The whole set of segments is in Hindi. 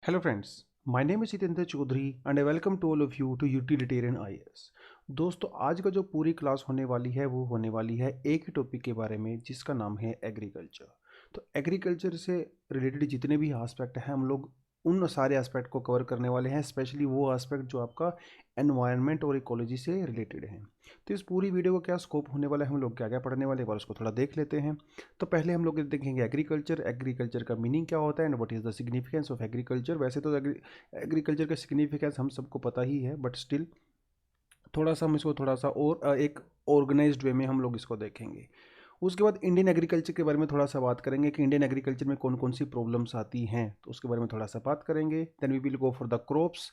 Hello friends, my name is Jitendra Chaudhary and I welcome to all of you to Utilitarian IAS। दोस्तों आज का जो पूरी क्लास होने वाली है वो होने वाली है एक ही टॉपिक के बारे में जिसका नाम है एग्रीकल्चर। तो एग्रीकल्चर से रिलेटेड जितने भी एस्पेक्ट हैं हम लोग उन सारे एस्पेक्ट को कवर करने वाले हैं, स्पेशली वो एस्पेक्ट जो आपका एनवायरनमेंट और इकोलॉजी से रिलेटेड है। तो इस पूरी वीडियो का क्या स्कोप होने वाला है, हम लोग क्या क्या पढ़ने वाले हैं उसको थोड़ा देख लेते हैं। तो पहले हम लोग देखेंगे एग्रीकल्चर। एग्रीकल्चर का मीनिंग क्या होता है and what is the significance of agriculture. वैसे तो एग्रीकल्चर का सिग्निफिकेंस हम सबको पता ही है, बट स्टिल थोड़ा सा हम इसको थोड़ा सा और एक ऑर्गेनाइज्ड वे में हम लोग इसको देखेंगे। उसके बाद इंडियन एग्रीकल्चर के बारे में थोड़ा सा बात करेंगे कि इंडियन एग्रीकल्चर में कौन कौन सी प्रॉब्लम्स आती हैं, तो उसके बारे में थोड़ा सा बात करेंगे। Then we will go for the crops.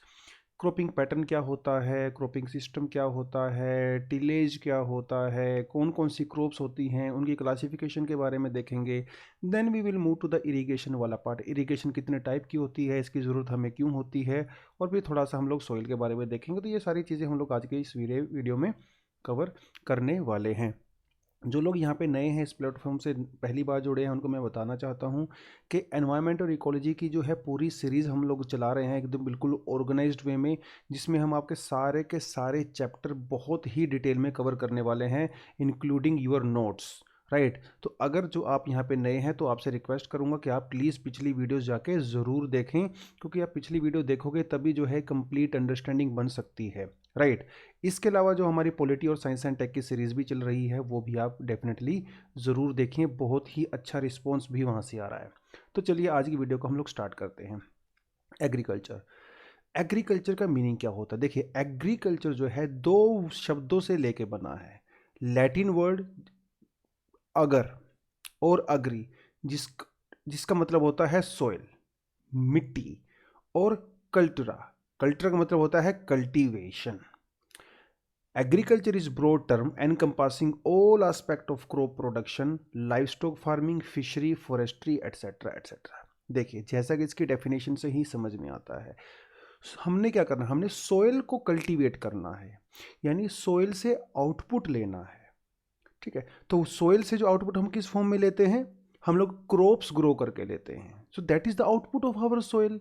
Cropping pattern क्या होता है, क्रॉपिंग सिस्टम क्या होता है, टिलेज क्या होता है, कौन कौन सी क्रॉप्स होती हैं, उनकी क्लासिफिकेशन के बारे में देखेंगे। Then we will move to the irrigation वाला पार्ट। इरिगेशन कितने टाइप की होती है, इसकी ज़रूरत हमें क्यों होती है, और फिर थोड़ा सा हम लोग सॉइल के बारे में देखेंगे। तो ये सारी चीज़ें हम लोग आज के इस वीडियो में कवर करने वाले हैं। जो लोग यहाँ पे नए हैं, इस प्लेटफॉर्म से पहली बार जुड़े हैं, उनको मैं बताना चाहता हूँ कि एनवायरनमेंट और इकोलॉजी की जो है पूरी सीरीज़ हम लोग चला रहे हैं एकदम बिल्कुल ऑर्गेनाइज्ड वे में, जिसमें हम आपके सारे के सारे चैप्टर बहुत ही डिटेल में कवर करने वाले हैं, इंक्लूडिंग योर नोट्स। राइट। तो अगर जो आप यहाँ पे नए हैं तो आपसे रिक्वेस्ट करूँगा कि आप प्लीज़ पिछली वीडियोस जाके ज़रूर देखें, क्योंकि आप पिछली वीडियो देखोगे तभी जो है कंप्लीट अंडरस्टैंडिंग बन सकती है। राइट। इसके अलावा जो हमारी पॉलिटी और साइंस एंड टेक की सीरीज़ भी चल रही है वो भी आप डेफिनेटली ज़रूर देखिए, बहुत ही अच्छा रिस्पॉन्स भी वहाँ से आ रहा है। तो चलिए आज की वीडियो को हम लोग स्टार्ट करते हैं। एग्रीकल्चर। एग्रीकल्चर का मीनिंग क्या होता है? देखिए, एग्रीकल्चर जो है दो शब्दों से लेके बना है। लैटिन वर्ड अगर और अग्री, जिस जिसका मतलब होता है सोइल, मिट्टी, और कल्टरा। कल्टरा का मतलब होता है cultivation. Agriculture is broad term encompassing all aspect of crop production, livestock farming, fishery, forestry, etc. etc. देखिए, जैसा कि इसकी डेफिनेशन से ही समझ में आता है, हमने क्या करना है, हमने सोयल को कल्टीवेट करना है, यानी सोयल से आउटपुट लेना है। ठीक है। तो सोयल से जो आउटपुट हम किस फॉर्म में लेते हैं, हम लोग क्रॉप्स ग्रो करके लेते हैं। So that is the output of our soil,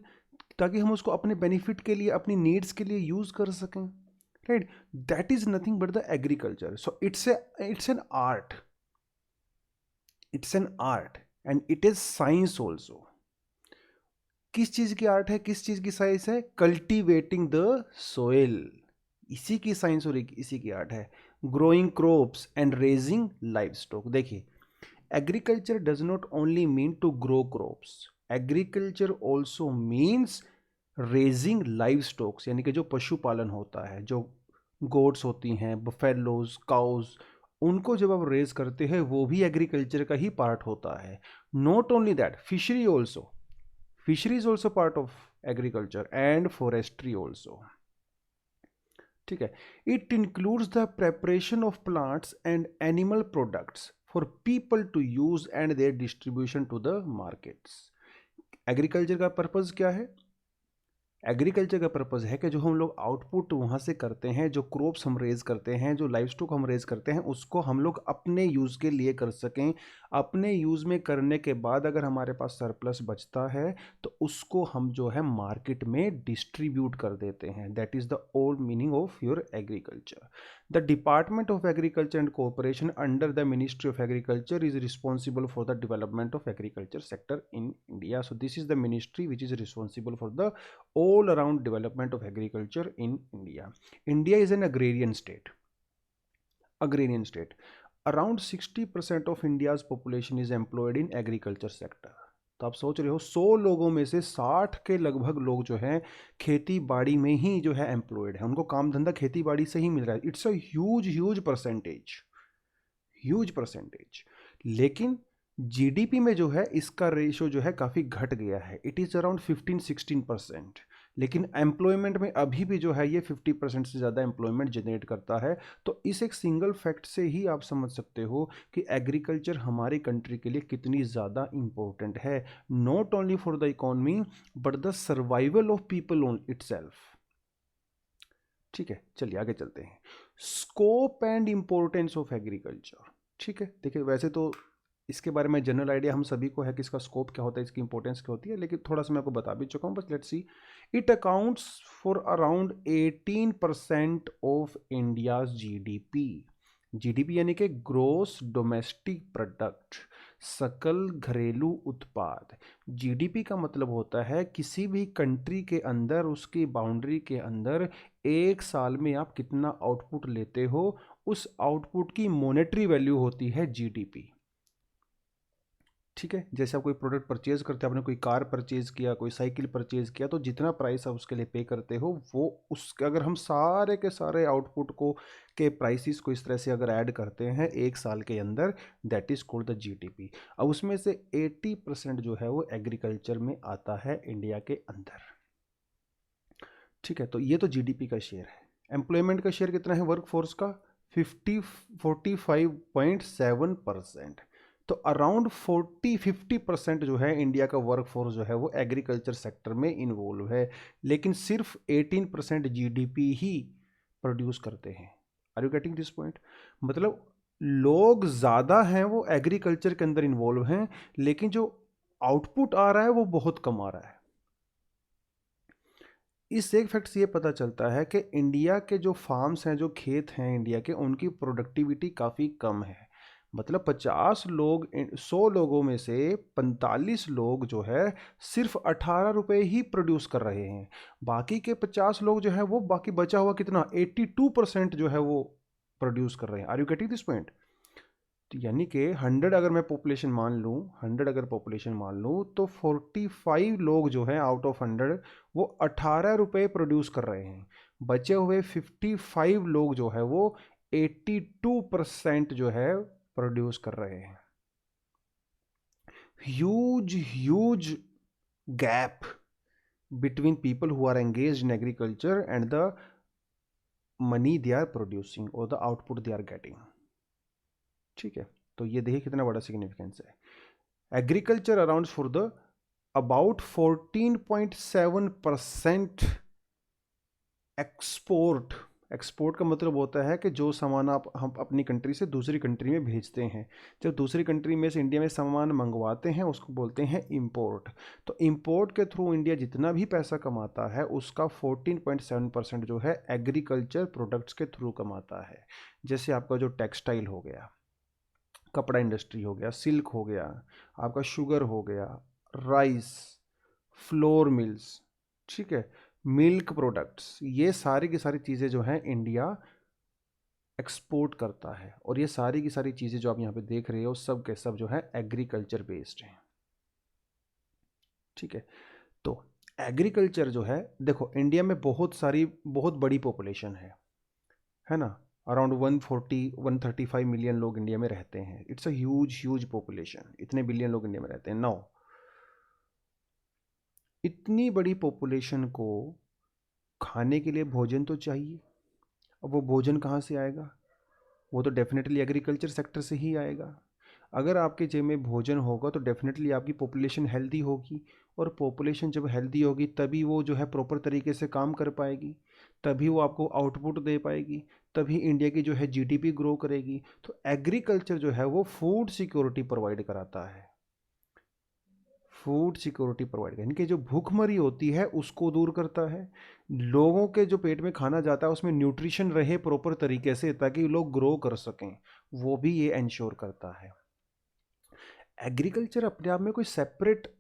ताकि हम उसको अपने बेनिफिट के लिए, अपनी नीड्स के लिए यूज कर सकें। Right. That is nothing but the agriculture. So it's an art, it's an art and it is science also. किस चीज की आर्ट है, किस चीज की साइंस है? कल्टीवेटिंग द सोइल, इसी की साइंस और इसी की आर्ट है। Growing crops and raising livestock. देखिए, agriculture does not only mean to grow crops, agriculture also means raising livestocks, यानी कि जो पशुपालन होता है, जो गोट्स होती हैं, बफेलोज, काउज, उनको जब आप रेज करते हैं वो भी एग्रीकल्चर का ही पार्ट होता है। Not only that, fishery also, fishery is also part of agriculture and forestry also. ठीक है। It includes the preparation of plants and animal products for people to use and their distribution to the markets. Agriculture का पर्पज क्या है? एग्रीकल्चर का पर्पज़ है कि जो हम लोग आउटपुट वहाँ से करते हैं, जो क्रॉप्स हम रेज करते हैं, जो लाइव स्टॉक हम रेज करते हैं, उसको हम लोग अपने यूज़ के लिए कर सकें। अपने यूज़ में करने के बाद अगर हमारे पास सरप्लस बचता है तो उसको हम जो है मार्केट में डिस्ट्रीब्यूट कर देते हैं। That is the old meaning of your agriculture. The department of agriculture and cooperation under the ministry of agriculture is responsible for the development of agriculture sector in India. So this is the ministry which is responsible for the all around development of agriculture in India. India is an agrarian state. Agrarian state. Around 60% of India's population is employed in agriculture sector. तो आप सोच रहे हो 100 लोगों में से 60 के लगभग लोग जो हैं खेती बाड़ी में ही जो है एम्प्लॉयड है, उनको काम धंधा खेती बाड़ी से ही मिल रहा है। It's a huge huge percentage, huge percentage. लेकिन जीडीपी में जो है इसका रेशो जो है काफ़ी घट गया है, इट इज़ अराउंड 15-16%। लेकिन एम्प्लॉयमेंट में अभी भी जो है ये 50% से ज़्यादा एम्प्लॉयमेंट जनरेट करता है। तो इस एक सिंगल फैक्ट से ही आप समझ सकते हो कि एग्रीकल्चर हमारी कंट्री के लिए कितनी ज़्यादा इंपॉर्टेंट है, not only for the economy but the survival of people on itself. ठीक है, चलिए आगे चलते हैं। Scope and importance of agriculture. ठीक है, देखिए वैसे तो इसके बारे में जनरल आइडिया हम सभी को है कि इसका स्कोप क्या होता है, इसकी इंपॉर्टेंस क्या होती है, लेकिन थोड़ा सा मैं आपको बता भी चुका हूँ, बस let's see. It accounts for around 18% of India's GDP. GDP यानी कि ग्रोस डोमेस्टिक प्रोडक्ट, सकल घरेलू उत्पाद। जीडीपी का मतलब होता है किसी भी कंट्री के अंदर, उसकी बाउंड्री के अंदर एक साल में आप कितना आउटपुट लेते हो, उस आउटपुट की मॉनेटरी वैल्यू होती है जीडीपी। ठीक है, जैसे आप कोई प्रोडक्ट परचेज करते हैं, आपने कोई कार परचेज किया, कोई साइकिल परचेज किया, तो जितना प्राइस आप उसके लिए पे करते हो, वो उसके अगर हम सारे के सारे आउटपुट को के प्राइसेस को इस तरह से अगर ऐड करते हैं एक साल के अंदर, that is called the GDP. अब उसमें से 80% जो है वो एग्रीकल्चर में आता है इंडिया के अंदर। ठीक है, तो ये तो जीडीपी का शेयर है। एम्प्लॉयमेंट का शेयर कितना है वर्कफोर्स का? 45.7%। तो अराउंड 40-50% जो है इंडिया का वर्कफोर्स जो है वो एग्रीकल्चर सेक्टर में इन्वॉल्व है, लेकिन सिर्फ 18% जीडीपी ही प्रोड्यूस करते हैं। Are you getting this point? मतलब लोग ज़्यादा हैं वो एग्रीकल्चर के अंदर इन्वॉल्व हैं, लेकिन जो आउटपुट आ रहा है वो बहुत कम आ रहा है। इससे एक फैक्ट ये पता चलता है कि इंडिया के जो फार्म्स हैं, जो खेत हैं इंडिया के, उनकी प्रोडक्टिविटी काफ़ी कम है। मतलब 100 लोगों में से 45 लोग जो है सिर्फ 18 रुपये ही प्रोड्यूस कर रहे हैं। बाकी के 50 लोग जो है वो बाकी बचा हुआ कितना 82% जो है वो प्रोड्यूस कर रहे हैं। Are you getting this point? तो यानी कि 100 अगर मैं पॉपुलेशन मान लूँ, 100 अगर पॉपुलेशन मान लूँ, तो 45 लोग जो हैं आउट ऑफ 100 वो 18 रुपये प्रोड्यूस कर रहे हैं। बचे हुए 55 लोग जो है वो 82% जो है प्रोड्यूस कर रहे हैं। Huge huge gap between people who are engaged in agriculture and the money they are producing और the output they are getting. ठीक है, तो ये देखिए कितना बड़ा सिग्निफिकेंस है। Agriculture around for the about 14.7% export. Export का मतलब होता है कि जो सामान हम अपनी कंट्री से दूसरी कंट्री में भेजते हैं, जब दूसरी कंट्री में से इंडिया में सामान मंगवाते हैं उसको बोलते हैं इंपोर्ट। तो इंपोर्ट के थ्रू इंडिया जितना भी पैसा कमाता है उसका 14.7% जो है एग्रीकल्चर प्रोडक्ट्स के थ्रू कमाता है। जैसे आपका जो टेक्सटाइल हो गया, कपड़ा इंडस्ट्री हो गया, सिल्क हो गया, आपका शुगर हो गया, राइस, फ्लोर मिल्स, ठीक है, मिल्क प्रोडक्ट्स, ये सारी की सारी चीज़ें जो हैं इंडिया एक्सपोर्ट करता है। और ये सारी की सारी चीज़ें जो आप यहाँ पे देख रहे हो सब के सब जो है एग्रीकल्चर बेस्ड हैं। ठीक है, तो एग्रीकल्चर जो है, देखो इंडिया में बहुत बड़ी पॉपुलेशन है ना। अराउंड 140-135 मिलियन लोग इंडिया में रहते हैं। इट्स अ ह्यूज पॉपुलेशन, इतने बिलियन लोग इंडिया में रहते हैं। नाउ इतनी बड़ी पॉपुलेशन को खाने के लिए भोजन तो चाहिए। अब वो भोजन कहाँ से आएगा? वो तो डेफिनेटली एग्रीकल्चर सेक्टर से ही आएगा। अगर आपके जेब में भोजन होगा तो डेफिनेटली आपकी पॉपुलेशन हेल्दी होगी, और पॉपुलेशन जब हेल्दी होगी तभी वो जो है प्रॉपर तरीके से काम कर पाएगी, तभी वो आपको आउटपुट दे पाएगी, तभी इंडिया की जो है जीडीपी ग्रो करेगी। तो एग्रीकल्चर जो है वो फूड सिक्योरिटी प्रोवाइड कराता है। फूड सिक्योरिटी प्रोवाइड यानी कि जो भूखमरी होती है उसको दूर करता है। लोगों के जो पेट में खाना जाता है उसमें न्यूट्रिशन रहे प्रॉपर तरीके से ताकि लोग ग्रो कर सकें, वो भी ये इंश्योर करता है। एग्रीकल्चर अपने आप में कोई सेपरेट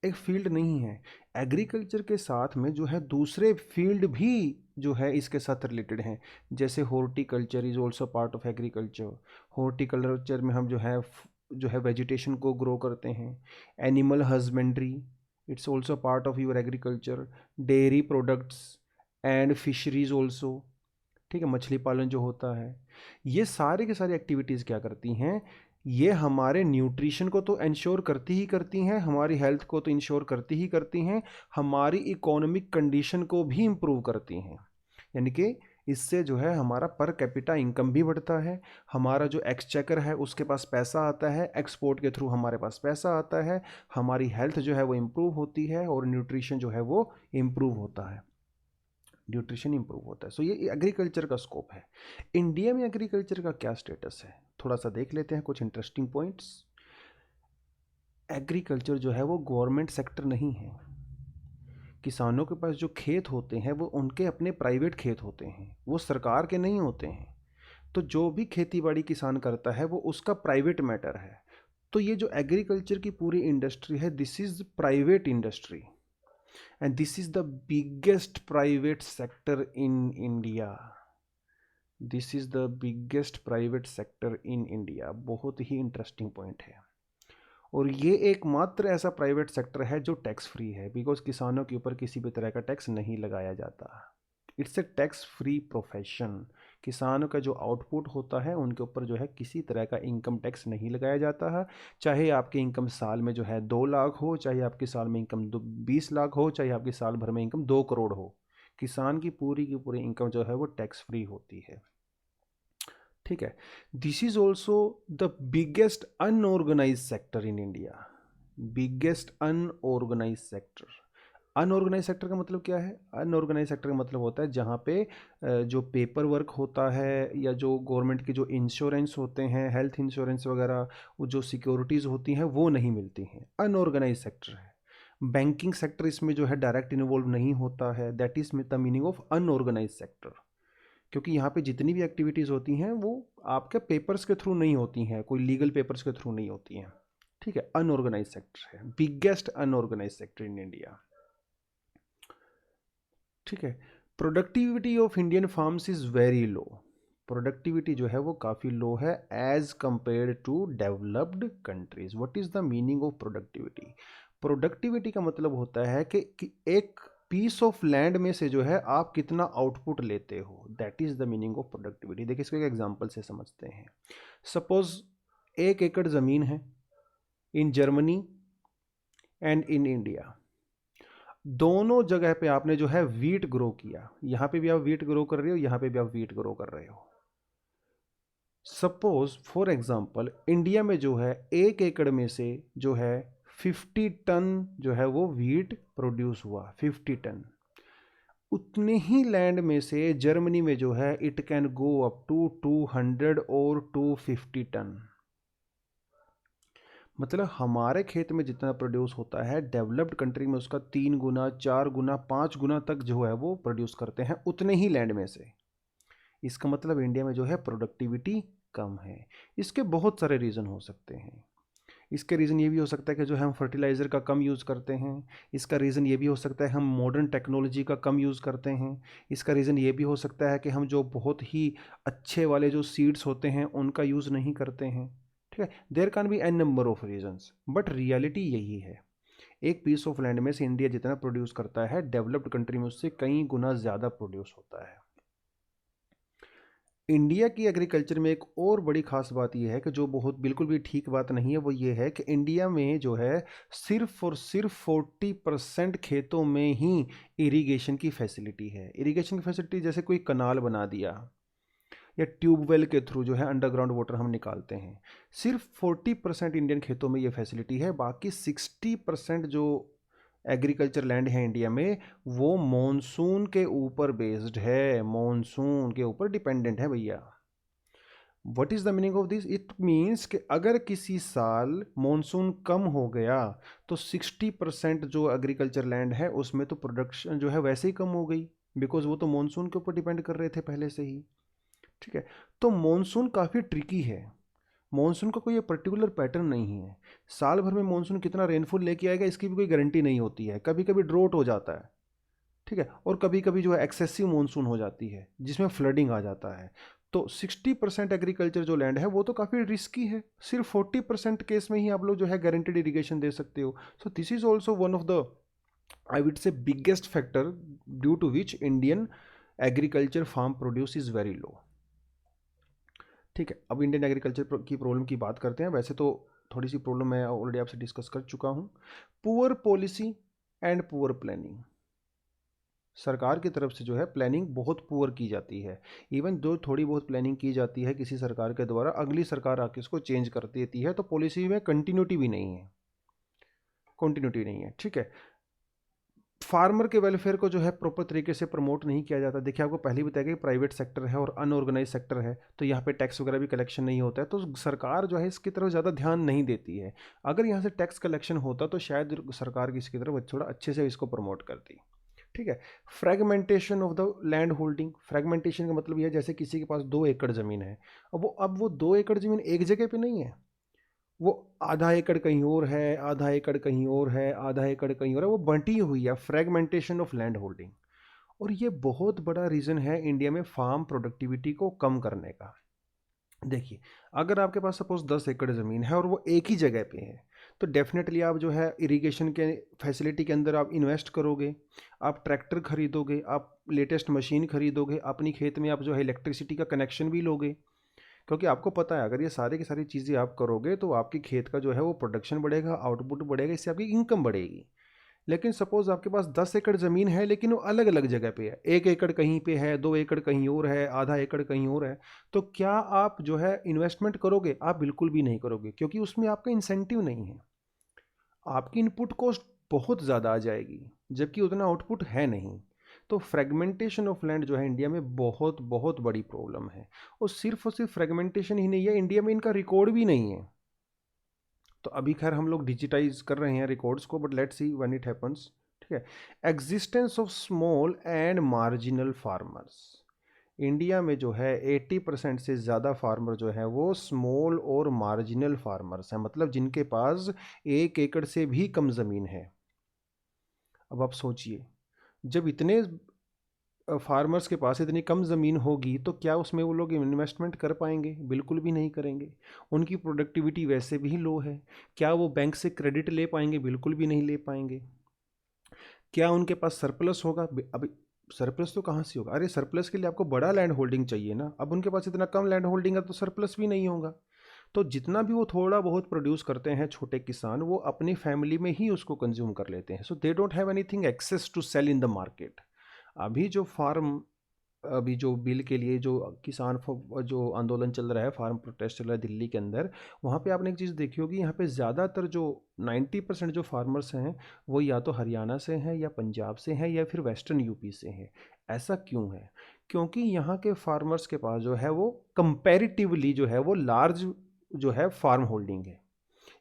एक फील्ड नहीं है। एग्रीकल्चर के साथ में जो है दूसरे फील्ड भी जो है इसके साथ रिलेटेड हैं। जैसे horticulture is also part of agriculture. Horticulture में हम जो है वेजिटेशन को ग्रो करते हैं। Animal husbandry, it's also part of your agriculture. Dairy products and fisheries also, ठीक है, मछली पालन जो होता है, ये सारी की सारी एक्टिविटीज़ क्या करती हैं, ये हमारे न्यूट्रिशन को तो इंश्योर करती हैं, हमारी हेल्थ को तो इंश्योर करती हैं, हमारी इकोनॉमिक कंडीशन को भी इम्प्रूव करती हैं। यानी कि इससे जो है हमारा पर कैपिटा इनकम भी बढ़ता है, हमारा जो एक्सचेकर है उसके पास पैसा आता है, एक्सपोर्ट के थ्रू हमारे पास पैसा आता है, हमारी हेल्थ जो है वो इम्प्रूव होती है और न्यूट्रिशन जो है वो इम्प्रूव होता है, न्यूट्रिशन इंप्रूव होता है। सो ये एग्रीकल्चर का स्कोप है। इंडिया में एग्रीकल्चर का क्या स्टेटस है, थोड़ा सा देख लेते हैं कुछ इंटरेस्टिंग पॉइंट्स। एग्रीकल्चर जो है वो गवर्नमेंट सेक्टर नहीं है। किसानों के पास जो खेत होते हैं वो उनके अपने प्राइवेट खेत होते हैं, वो सरकार के नहीं होते हैं। तो जो भी खेती बाड़ी किसान करता है वो उसका प्राइवेट मैटर है। तो ये जो एग्रीकल्चर की पूरी इंडस्ट्री है, this is private industry and this is the biggest private sector in India. This is the biggest private sector in India. बहुत ही इंटरेस्टिंग पॉइंट है। और ये एकमात्र ऐसा प्राइवेट सेक्टर है जो टैक्स फ्री है, बिकॉज किसानों के ऊपर किसी भी तरह का टैक्स नहीं लगाया जाता। It's a tax free profession. किसानों का जो आउटपुट होता है उनके ऊपर जो है किसी तरह का इनकम टैक्स नहीं लगाया जाता है। चाहे आपकी इनकम साल में जो है 2 लाख हो, चाहे आपकी साल में इनकम 20 लाख हो, चाहे आपकी साल भर में इनकम 2 करोड़ हो, किसान की पूरी इनकम जो है वो टैक्स फ्री होती है। ठीक है। This is also the biggest unorganised sector in India. Biggest unorganised sector. Unorganised sector का मतलब क्या है? अनऑर्गेनाइज सेक्टर का मतलब होता है जहाँ पे जो पेपर वर्क होता है या जो गवर्नमेंट के जो इंश्योरेंस होते हैं, हेल्थ इंश्योरेंस वगैरह, वो जो सिक्योरिटीज़ होती हैं वो नहीं मिलती हैं। अनऑर्गेनाइज सेक्टर है। बैंकिंग सेक्टर इसमें जो है डायरेक्ट इन्वॉल्व नहीं होता है। That is the meaning of unorganised sector. क्योंकि यहाँ पे जितनी भी एक्टिविटीज़ होती हैं वो आपके पेपर्स के थ्रू नहीं होती हैं, कोई लीगल पेपर्स के थ्रू नहीं होती हैं। ठीक है। अनऑर्गेनाइज सेक्टर है, biggest unorganised sector in India. ठीक है। Productivity of Indian farms is very low. Productivity जो है वो काफ़ी लो है as compare to developed countries. What is the meaning of productivity? Productivity का मतलब होता है कि एक पीस ऑफ लैंड में से जो है आप कितना आउटपुट लेते हो। That is the meaning of productivity. देखिए इसको एक एग्जांपल से समझते हैं। सपोज 1 एकड़ ज़मीन है in Germany and in India. दोनों जगह पे आपने जो है वीट ग्रो किया। यहां पे भी आप वीट ग्रो कर रहे हो, यहां पे भी आप वीट ग्रो कर रहे हो। सपोज फॉर एग्जांपल इंडिया में जो है 1 एकड़ में से जो है 50 टन जो है वो वीट प्रोड्यूस हुआ, 50 टन। उतने ही लैंड में से जर्मनी में जो है it can go up to 200 और 250 टन। मतलब हमारे खेत में जितना प्रोड्यूस होता है डेवलप्ड कंट्री में उसका 3 गुना, 4 गुना, 5 गुना तक जो है वो प्रोड्यूस करते हैं उतने ही लैंड में से। इसका मतलब इंडिया में जो है प्रोडक्टिविटी कम है। इसके बहुत सारे रीज़न हो सकते हैं। इसके रीज़न ये भी हो सकता है कि जो है हम फर्टिलाइज़र का कम यूज़ करते हैं। इसका रीज़न ये भी हो सकता है हम मॉडर्न टेक्नोलॉजी का कम यूज़ करते हैं। इसका रीज़न ये भी हो सकता है कि हम जो बहुत ही अच्छे वाले जो सीड्स होते हैं उनका यूज़ नहीं करते हैं। ठीक है। There can be n number of reasons, but reality यही है। एक पीस ऑफ लैंड में से इंडिया जितना प्रोड्यूस करता है डेवलप्ड कंट्री में उससे कई गुना ज़्यादा प्रोड्यूस होता है। इंडिया की एग्रीकल्चर में एक और बड़ी खास बात यह है कि जो बहुत बिल्कुल भी ठीक बात नहीं है, वो ये है कि इंडिया में जो है सिर्फ और सिर्फ 40% खेतों में ही इरिगेशन की फैसिलिटी है। इरिगेशन की फैसिलिटी जैसे कोई कनाल बना दिया या ट्यूबवेल के थ्रू जो है अंडरग्राउंड वाटर हम निकालते हैं। सिर्फ 40% इंडियन खेतों में ये फैसिलिटी है। बाकी 60% जो एग्रीकल्चर लैंड है इंडिया में वो मॉनसून के ऊपर बेस्ड है, मॉनसून के ऊपर डिपेंडेंट है भैया। What is the meaning of this? It means कि अगर किसी साल मॉनसून कम हो गया तो 60% जो एग्रीकल्चर लैंड है उसमें तो प्रोडक्शन जो है वैसे ही कम हो गई, बिकॉज वो तो मॉनसून के ऊपर डिपेंड कर रहे थे पहले से ही। ठीक है। तो मॉनसून काफ़ी ट्रिकी है। मॉनसून का कोई पर्टिकुलर पैटर्न नहीं है। साल भर में मॉनसून कितना रेनफॉल लेके आएगा इसकी भी कोई गारंटी नहीं होती है। कभी कभी ड्रोट हो जाता है। ठीक है। और कभी कभी जो है एक्सेसिव मॉनसून हो जाती है जिसमें फ्लडिंग आ जाता है। तो 60% एग्रीकल्चर जो लैंड है वो तो काफ़ी रिस्की है। सिर्फ 40% केस में ही आप लोग जो है गारंटेड इरीगेशन दे सकते हो। So this is also one of the I would say biggest factor due to which Indian agriculture farm produce is very low. ठीक है। अब इंडियन एग्रीकल्चर की प्रॉब्लम की बात करते हैं। वैसे तो थोड़ी सी प्रॉब्लम मैं ऑलरेडी आपसे डिस्कस कर चुका हूँ। Poor policy and poor planning. सरकार की तरफ से जो है प्लानिंग बहुत पुअर की जाती है। इवन जो थोड़ी बहुत प्लानिंग की जाती है किसी सरकार के द्वारा, अगली सरकार आके इसको चेंज कर देती है, तो पॉलिसी में कंटिन्यूटी भी नहीं है, कंटिन्यूटी नहीं है। ठीक है। फार्मर के वेलफेयर को जो है प्रॉपर तरीके से प्रमोट नहीं किया जाता। देखिए आपको पहले ही बताया कि प्राइवेट सेक्टर है और अनऑर्गेनाइज सेक्टर है, तो यहाँ पे टैक्स वगैरह भी कलेक्शन नहीं होता है, तो सरकार जो है इसकी तरफ ज़्यादा ध्यान नहीं देती है। अगर यहाँ से टैक्स कलेक्शन होता तो शायद सरकार इसकी तरफ थोड़ा अच्छे से इसको प्रमोट करती। ठीक है। Fragmentation of the land holding, fragmentation का मतलब यह है जैसे किसी के पास 2 एकड़ ज़मीन है, अब वो 2 एकड़ ज़मीन एक जगह पे नहीं है, वो आधा एकड़ कहीं और है, आधा एकड़ कहीं और है, आधा एकड़ कहीं और है, वो बंटी हुई है, फ्रेगमेंटेशन ऑफ लैंड होल्डिंग। और ये बहुत बड़ा रीज़न है इंडिया में फार्म प्रोडक्टिविटी को कम करने का। देखिए, अगर आपके पास सपोज 10 एकड़ ज़मीन है और वो एक ही जगह पे है, तो डेफिनेटली आप जो है इरिगेशन के फैसिलिटी के अंदर आप इन्वेस्ट करोगे, आप ट्रैक्टर खरीदोगे, आप लेटेस्ट मशीन खरीदोगे, अपनी खेत में आप जो है इलेक्ट्रिसिटी का कनेक्शन भी लोगे, क्योंकि आपको पता है अगर ये सारी की सारी चीज़ें आप करोगे तो आपकी खेत का जो है वो प्रोडक्शन बढ़ेगा, आउटपुट बढ़ेगा, इससे आपकी इनकम बढ़ेगी। लेकिन सपोज़ आपके पास 10 एकड़ ज़मीन है लेकिन वो अलग अलग जगह पे है, 1 एकड़ कहीं पे है, 2 एकड़ कहीं और है, आधा एकड़ कहीं और है, तो क्या आप जो है इन्वेस्टमेंट करोगे? आप बिल्कुल भी नहीं करोगे, क्योंकि उसमें आपका इंसेंटिव नहीं है। आपकी इनपुट कॉस्ट बहुत ज़्यादा आ जाएगी जबकि उतना आउटपुट है नहीं। तो फ्रेगमेंटेशन ऑफ लैंड जो है इंडिया में बहुत बहुत बड़ी प्रॉब्लम है। और सिर्फ फ्रेगमेंटेशन ही नहीं है, इंडिया में इनका रिकॉर्ड भी नहीं है। तो अभी खैर हम लोग डिजिटाइज कर रहे हैं रिकॉर्ड्स को, but let's see when it happens. ठीक है। Existence of small and marginal farmers, India में जो है 80% से ज़्यादा फार्मर जो है वो स्मॉल और मार्जिनल फार्मर्स हैं, मतलब जिनके पास 1 एकड़ से भी कम ज़मीन है। अब आप सोचिए, जब इतने फार्मर्स के पास इतनी कम ज़मीन होगी तो क्या उसमें वो लोग इन्वेस्टमेंट कर पाएंगे? बिल्कुल भी नहीं करेंगे। उनकी प्रोडक्टिविटी वैसे भी लो है। क्या वो बैंक से क्रेडिट ले पाएंगे? बिल्कुल भी नहीं ले पाएंगे। क्या उनके पास सरप्लस होगा? अभी सरप्लस तो कहाँ से होगा? अरे सरप्लस के लिए आपको बड़ा लैंड होल्डिंग चाहिए ना, अब उनके पास इतना कम लैंड होल्डिंग है तो सरप्लस भी नहीं होगा। तो जितना भी वो थोड़ा बहुत प्रोड्यूस करते हैं छोटे किसान, वो अपनी फैमिली में ही उसको कंज्यूम कर लेते हैं। So they don't have anything access to sell in the market. अभी जो फार्म अभी जो बिल के लिए जो किसान जो आंदोलन चल रहा है, फार्म प्रोटेस्ट चल रहा है दिल्ली के अंदर, वहाँ पे आपने एक चीज़ देखी होगी, यहाँ पे ज़्यादातर जो 90% जो फार्मर्स हैं वो या तो हरियाणा से हैं या पंजाब से हैं या फिर वेस्टर्न यूपी से हैं। ऐसा क्यों है? क्योंकि यहाँ के फार्मर्स के पास जो है वो कंपैरेटिवली जो है वो लार्ज जो है फार्म होल्डिंग है।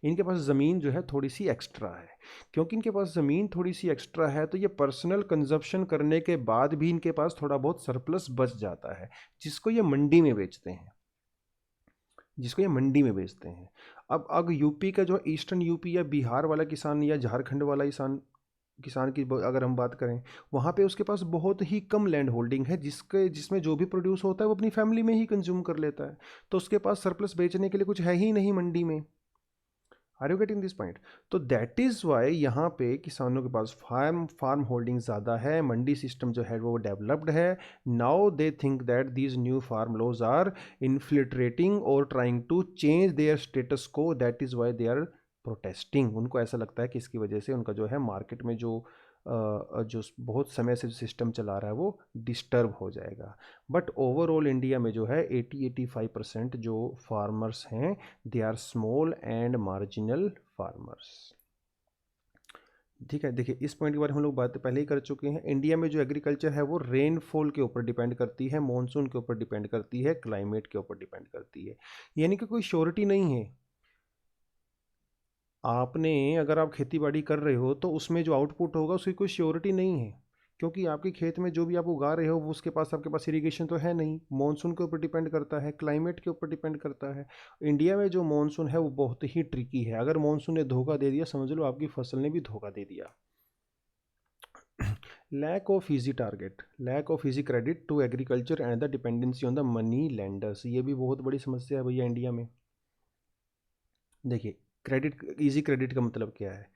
इनके पास ज़मीन जो है थोड़ी सी एक्स्ट्रा है। क्योंकि इनके पास ज़मीन थोड़ी सी एक्स्ट्रा है तो ये पर्सनल कंजप्शन करने के बाद भी इनके पास थोड़ा बहुत सरप्लस बच जाता है, जिसको ये मंडी में बेचते हैं, जिसको ये मंडी में बेचते हैं। अब अगर यूपी का जो ईस्टर्न यूपी या बिहार वाला किसान या झारखंड वाला किसान किसान की अगर हम बात करें, वहाँ पे उसके पास बहुत ही कम लैंड होल्डिंग है, जिसमें जो भी प्रोड्यूस होता है वो अपनी फैमिली में ही कंज्यूम कर लेता है, तो उसके पास सरप्लस बेचने के लिए कुछ है ही नहीं मंडी में। Are you getting this point? तो दैट इज़ वाई यहाँ पे किसानों के पास फार्म फार्म होल्डिंग ज़्यादा है, मंडी सिस्टम जो है वो डेवलप्ड है। Now they think that these new farm laws are infiltrating और trying to change their status quo, that is why they are protesting. उनको ऐसा लगता है कि इसकी वजह से उनका जो है मार्केट में जो बहुत समय से सिस्टम चला रहा है वो डिस्टर्ब हो जाएगा। बट ओवरऑल इंडिया में जो है 80-85% जो फार्मर्स हैं they are small and marginal farmers. ठीक है। देखिए इस पॉइंट के बारे में हम लोग बात पहले ही कर चुके हैं। इंडिया में जो एग्रीकल्चर है वो रेनफॉल के ऊपर डिपेंड करती है, मॉनसून के ऊपर डिपेंड करती है, क्लाइमेट के ऊपर डिपेंड करती है, यानी कि कोई श्योरिटी नहीं है। आपने अगर आप खेती बाड़ी कर रहे हो तो उसमें जो आउटपुट होगा उसकी कोई श्योरिटी नहीं है, क्योंकि आपके खेत में जो भी आप उगा रहे हो वो उसके पास आपके पास इरिगेशन तो है नहीं, मॉनसून के ऊपर डिपेंड करता है, क्लाइमेट के ऊपर डिपेंड करता है। इंडिया में जो मॉनसून है वो बहुत ही ट्रिकी है, अगर मॉनसून ने धोखा दे दिया समझ लो आपकी फसल ने भी धोखा दे दिया। Lack of easy target, lack of easy credit to agriculture and the dependency on the money lenders, ये भी बहुत बड़ी समस्या है भैया इंडिया में। देखिए क्रेडिट, इजी क्रेडिट का मतलब क्या है?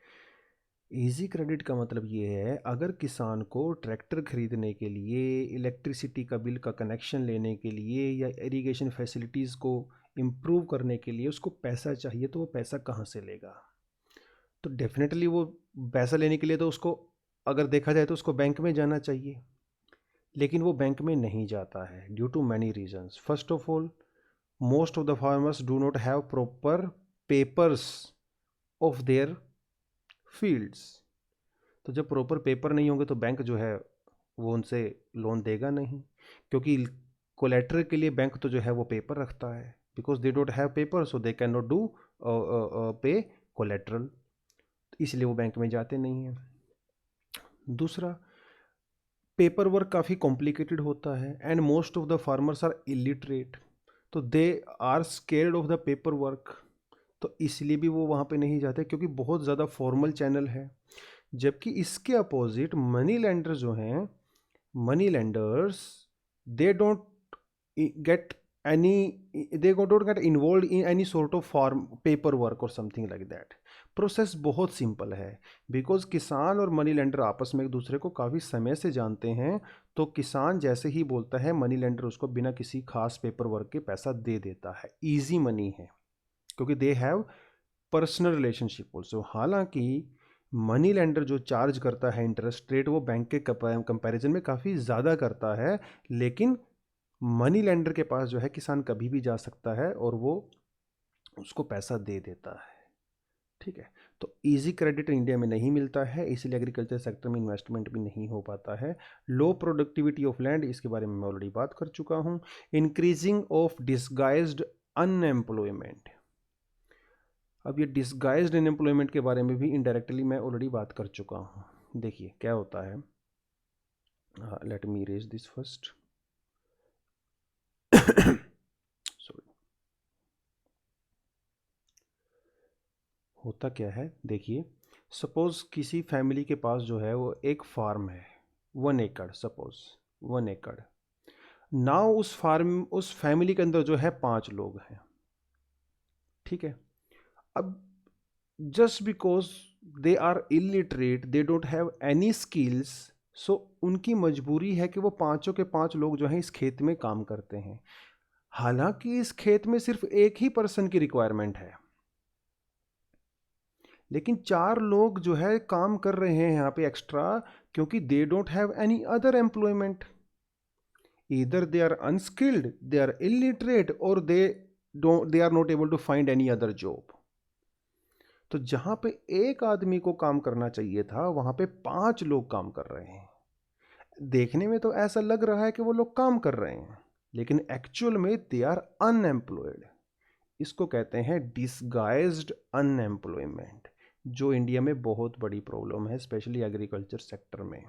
इजी क्रेडिट का मतलब ये है, अगर किसान को ट्रैक्टर खरीदने के लिए, इलेक्ट्रिसिटी का बिल का कनेक्शन लेने के लिए या इरिगेशन फैसिलिटीज़ को इम्प्रूव करने के लिए उसको पैसा चाहिए, तो वो पैसा कहाँ से लेगा? तो डेफिनेटली वो पैसा लेने के लिए तो उसको, अगर देखा जाए तो उसको बैंक में जाना चाहिए, लेकिन वो बैंक में नहीं जाता है due to many reasons. First of all, most of the farmers do not have proper papers of their fields. तो जब प्रॉपर पेपर नहीं होंगे तो बैंक जो है वो उनसे लोन देगा नहीं, क्योंकि कोलेटरल के लिए बैंक तो जो है वो पेपर रखता है, because they don't have paper so they can not do पे कोलेटरल, इसलिए वो बैंक में जाते नहीं हैं। दूसरा, पेपर वर्क काफ़ी कॉम्प्लिकेटेड होता है and most of the farmers are illiterate, तो they are scared of the paper work, तो इसलिए भी वो वहाँ पे नहीं जाते क्योंकि बहुत ज़्यादा फॉर्मल चैनल है। जबकि इसके अपोजिट मनी लेंडर जो हैं, money lenders, they don't get don't get involved in any sort of form paperwork or something like that. Process बहुत सिंपल है, बिकॉज किसान और मनी लेंडर आपस में एक दूसरे को काफ़ी समय से जानते हैं, तो किसान जैसे ही बोलता है मनी लेंडर उसको बिना किसी खास पेपर वर्क के पैसा दे देता है, ईजी मनी है, क्योंकि they have personal relationship also. हालांकि मनी लेंडर जो चार्ज करता है इंटरेस्ट रेट वो बैंक के कंपैरिजन में काफ़ी ज़्यादा करता है, लेकिन मनी लेंडर के पास जो है किसान कभी भी जा सकता है और वो उसको पैसा दे देता है। ठीक है, तो इजी क्रेडिट इंडिया में नहीं मिलता है, इसलिए एग्रीकल्चर सेक्टर में इन्वेस्टमेंट भी नहीं हो पाता है। लो प्रोडक्टिविटी ऑफ लैंड, इसके बारे में मैं ऑलरेडी बात कर चुका हूँ। इंक्रीजिंग ऑफ डिसगाइज्ड अनएम्प्लॉयमेंट, अब ये डिसगाइज्ड अनएम्प्लॉयमेंट के बारे में भी इनडायरेक्टली मैं ऑलरेडी बात कर चुका हूँ। देखिए क्या होता है, let me erase this first. Sorry, होता क्या है, देखिए सपोज किसी फैमिली के पास जो है वो एक फार्म है 1 एकड़, सपोज 1 एकड़। नाउ उस फैमिली के अंदर जो है 5 लोग हैं, ठीक है। अब just because they are illiterate, they don't have any skills, so उनकी मजबूरी है कि वो पांचों के 5 लोग जो हैं इस खेत में काम करते हैं। हालांकि इस खेत में सिर्फ एक ही पर्सन की रिक्वायरमेंट है, लेकिन 4 लोग जो है काम कर रहे हैं यहाँ पे एक्स्ट्रा, क्योंकि they don't have any other employment, either they are unskilled, they are illiterate, और they are not able to find any other job. तो जहां पे एक आदमी को काम करना चाहिए था वहां पे 5 लोग काम कर रहे हैं। देखने में तो ऐसा लग रहा है कि वो लोग काम कर रहे हैं, लेकिन एक्चुअल में दे आर अनएम्प्लॉयड। इसको कहते हैं डिसगाइज्ड अनएम्प्लॉयमेंट, जो इंडिया में बहुत बड़ी प्रॉब्लम है, स्पेशली एग्रीकल्चर सेक्टर में।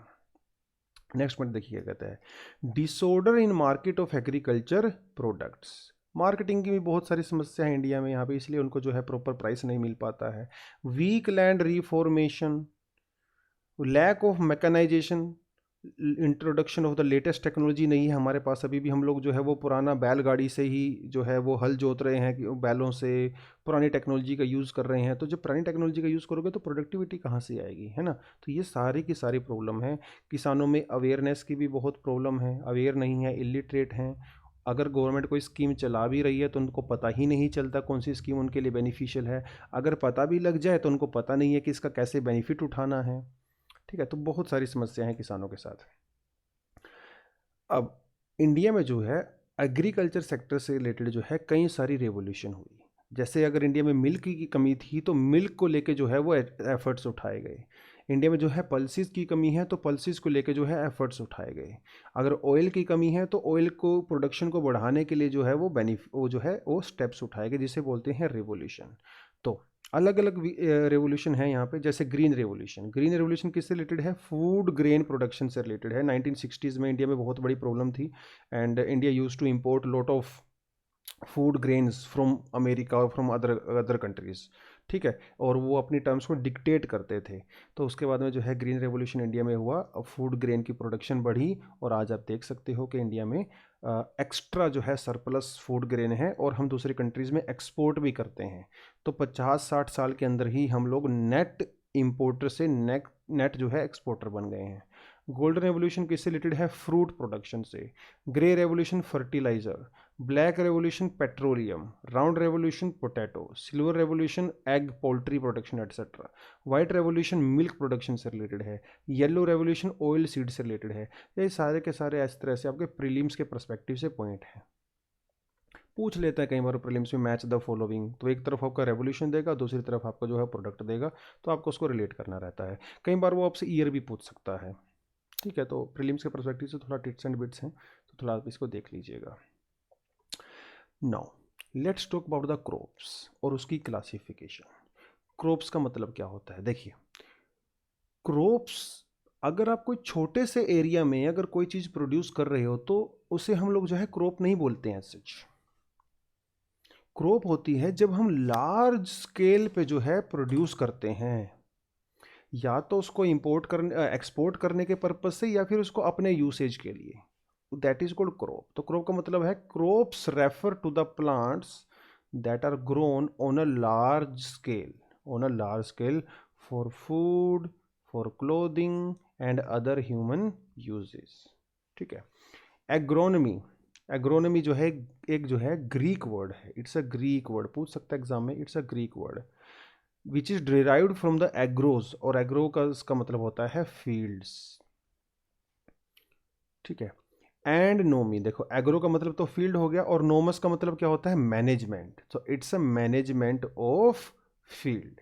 नेक्स्ट पॉइंट देखिए, कहता है disorder in market of agriculture products. Marketing की भी बहुत सारी समस्या है इंडिया में यहाँ पे, इसलिए उनको जो है प्रॉपर प्राइस नहीं मिल पाता है। Weak land reformation, lack of mechanisation, introduction of the latest technology नहीं है हमारे पास अभी भी। हम लोग जो है वो पुराना बैलगाड़ी से ही जो है वो हल जोत रहे हैं कि बैलों से, पुरानी टेक्नोलॉजी का यूज़ कर रहे हैं। तो जब पुरानी टेक्नोलॉजी का यूज़ करोगे तो प्रोडक्टिविटी कहाँ से आएगी, है ना। तो ये सारी की सारी प्रॉब्लम है। किसानों में अवेयरनेस की भी बहुत प्रॉब्लम है, अवेयर नहीं है, इलिटरेट हैं। अगर गवर्नमेंट कोई स्कीम चला भी रही है तो उनको पता ही नहीं चलता कौन सी स्कीम उनके लिए बेनिफिशियल है। अगर पता भी लग जाए तो उनको पता नहीं है कि इसका कैसे बेनिफिट उठाना है। ठीक है, तो बहुत सारी समस्याएं हैं किसानों के साथ। अब इंडिया में जो है एग्रीकल्चर सेक्टर से रिलेटेड जो है कई सारी रेवोल्यूशन हुई। जैसे अगर इंडिया में मिल्क की कमी थी तो मिल्क को लेके जो है वो एफर्ट्स उठाए गए। इंडिया में जो है पल्सेस की कमी है तो पल्सेस को लेके जो है एफर्ट्स उठाए गए। अगर ऑयल की कमी है तो ऑयल को प्रोडक्शन को बढ़ाने के लिए जो है वो जो है वो स्टेप्स उठाए गए, जिसे बोलते हैं रेवोल्यूशन। तो अलग अलग रेवोल्यूशन है यहाँ पे, जैसे ग्रीन रेवोल्यूशन। ग्रीन रेवोल्यूशन किससे रिलेटेड है, फूड ग्रेन प्रोडक्शन से रिलेटेड है। 1960s में इंडिया में बहुत बड़ी प्रॉब्लम थी and India used to import lot of food grains from America और फ्रॉम अदर कंट्रीज़, ठीक है, और वो अपनी टर्म्स को डिक्टेट करते थे। तो उसके बाद में जो है ग्रीन रेवोल्यूशन इंडिया में हुआ, फूड ग्रेन की प्रोडक्शन बढ़ी और आज आप देख सकते हो कि इंडिया में एक्स्ट्रा जो है सरप्लस फूड ग्रेन है और हम दूसरी कंट्रीज़ में एक्सपोर्ट भी करते हैं। तो 50-60 साल के अंदर ही हम लोग नेट इम्पोर्टर से नेट जो है एक्सपोर्टर बन गए हैं। गोल्डन रेवोल्यूशन किससे रिलेटेड है, फ्रूट प्रोडक्शन से। Grey revolution fertiliser, black revolution petroleum, round revolution potato, silver revolution egg poultry production etcetera, white revolution milk production से रिलेटेड है, येलो रेवोल्यूशन ऑयल सीड से रिलेटेड है। ये सारे के सारे इस तरह से आपके प्रीलिम्स के पर्सपेक्टिव से पॉइंट हैं। पूछ लेता है कई बार प्रीलिम्स में, मैच द फॉलोइंग, तो एक तरफ आपका रेवोल्यूशन देगा, दूसरी तरफ आपका जो है प्रोडक्ट देगा, तो आपको उसको रिलेट करना रहता है। कई बार वो आपसे ईयर भी पूछ सकता है। ठीक है, तो प्रीलिम्स के पर्सपेक्टिव से थोड़ा टिट्स एंड बिट्स हैं, तो थोड़ा आप इसको देख लीजिएगा। Now let's talk about the crops और उसकी क्लासिफिकेशन। क्रॉप्स का मतलब क्या होता है? देखिए, क्रॉप्स, अगर आप कोई छोटे से एरिया में अगर कोई चीज़ प्रोड्यूस कर रहे हो तो उसे हम लोग जो है क्रॉप नहीं बोलते हैं सच। क्रॉप होती है जब हम लार्ज स्केल पे जो है प्रोड्यूस करते हैं, या तो उसको इंपोर्ट करने एक्सपोर्ट करने के पर्पज से, या फिर उसको अपने यूसेज के लिए, दैट इज कॉल्ड क्रॉप। तो क्रॉप का मतलब है crops refer to the plants that are grown on a large scale, for food, for clothing and other human uses. ठीक है। एग्रोनमी, एग्रोनमी जो है एक जो है ग्रीक वर्ड है, इट्स अ ग्रीक वर्ड, पूछ सकता है एग्जाम में, it's a Greek word which is derived from the agros, और एग्रो का इसका मतलब होता है फील्ड्स। ठीक है। एंड नोमी, देखो एग्रो का मतलब तो फील्ड हो गया, और नोमस का मतलब क्या होता है? मैनेजमेंट। तो it's a management of field.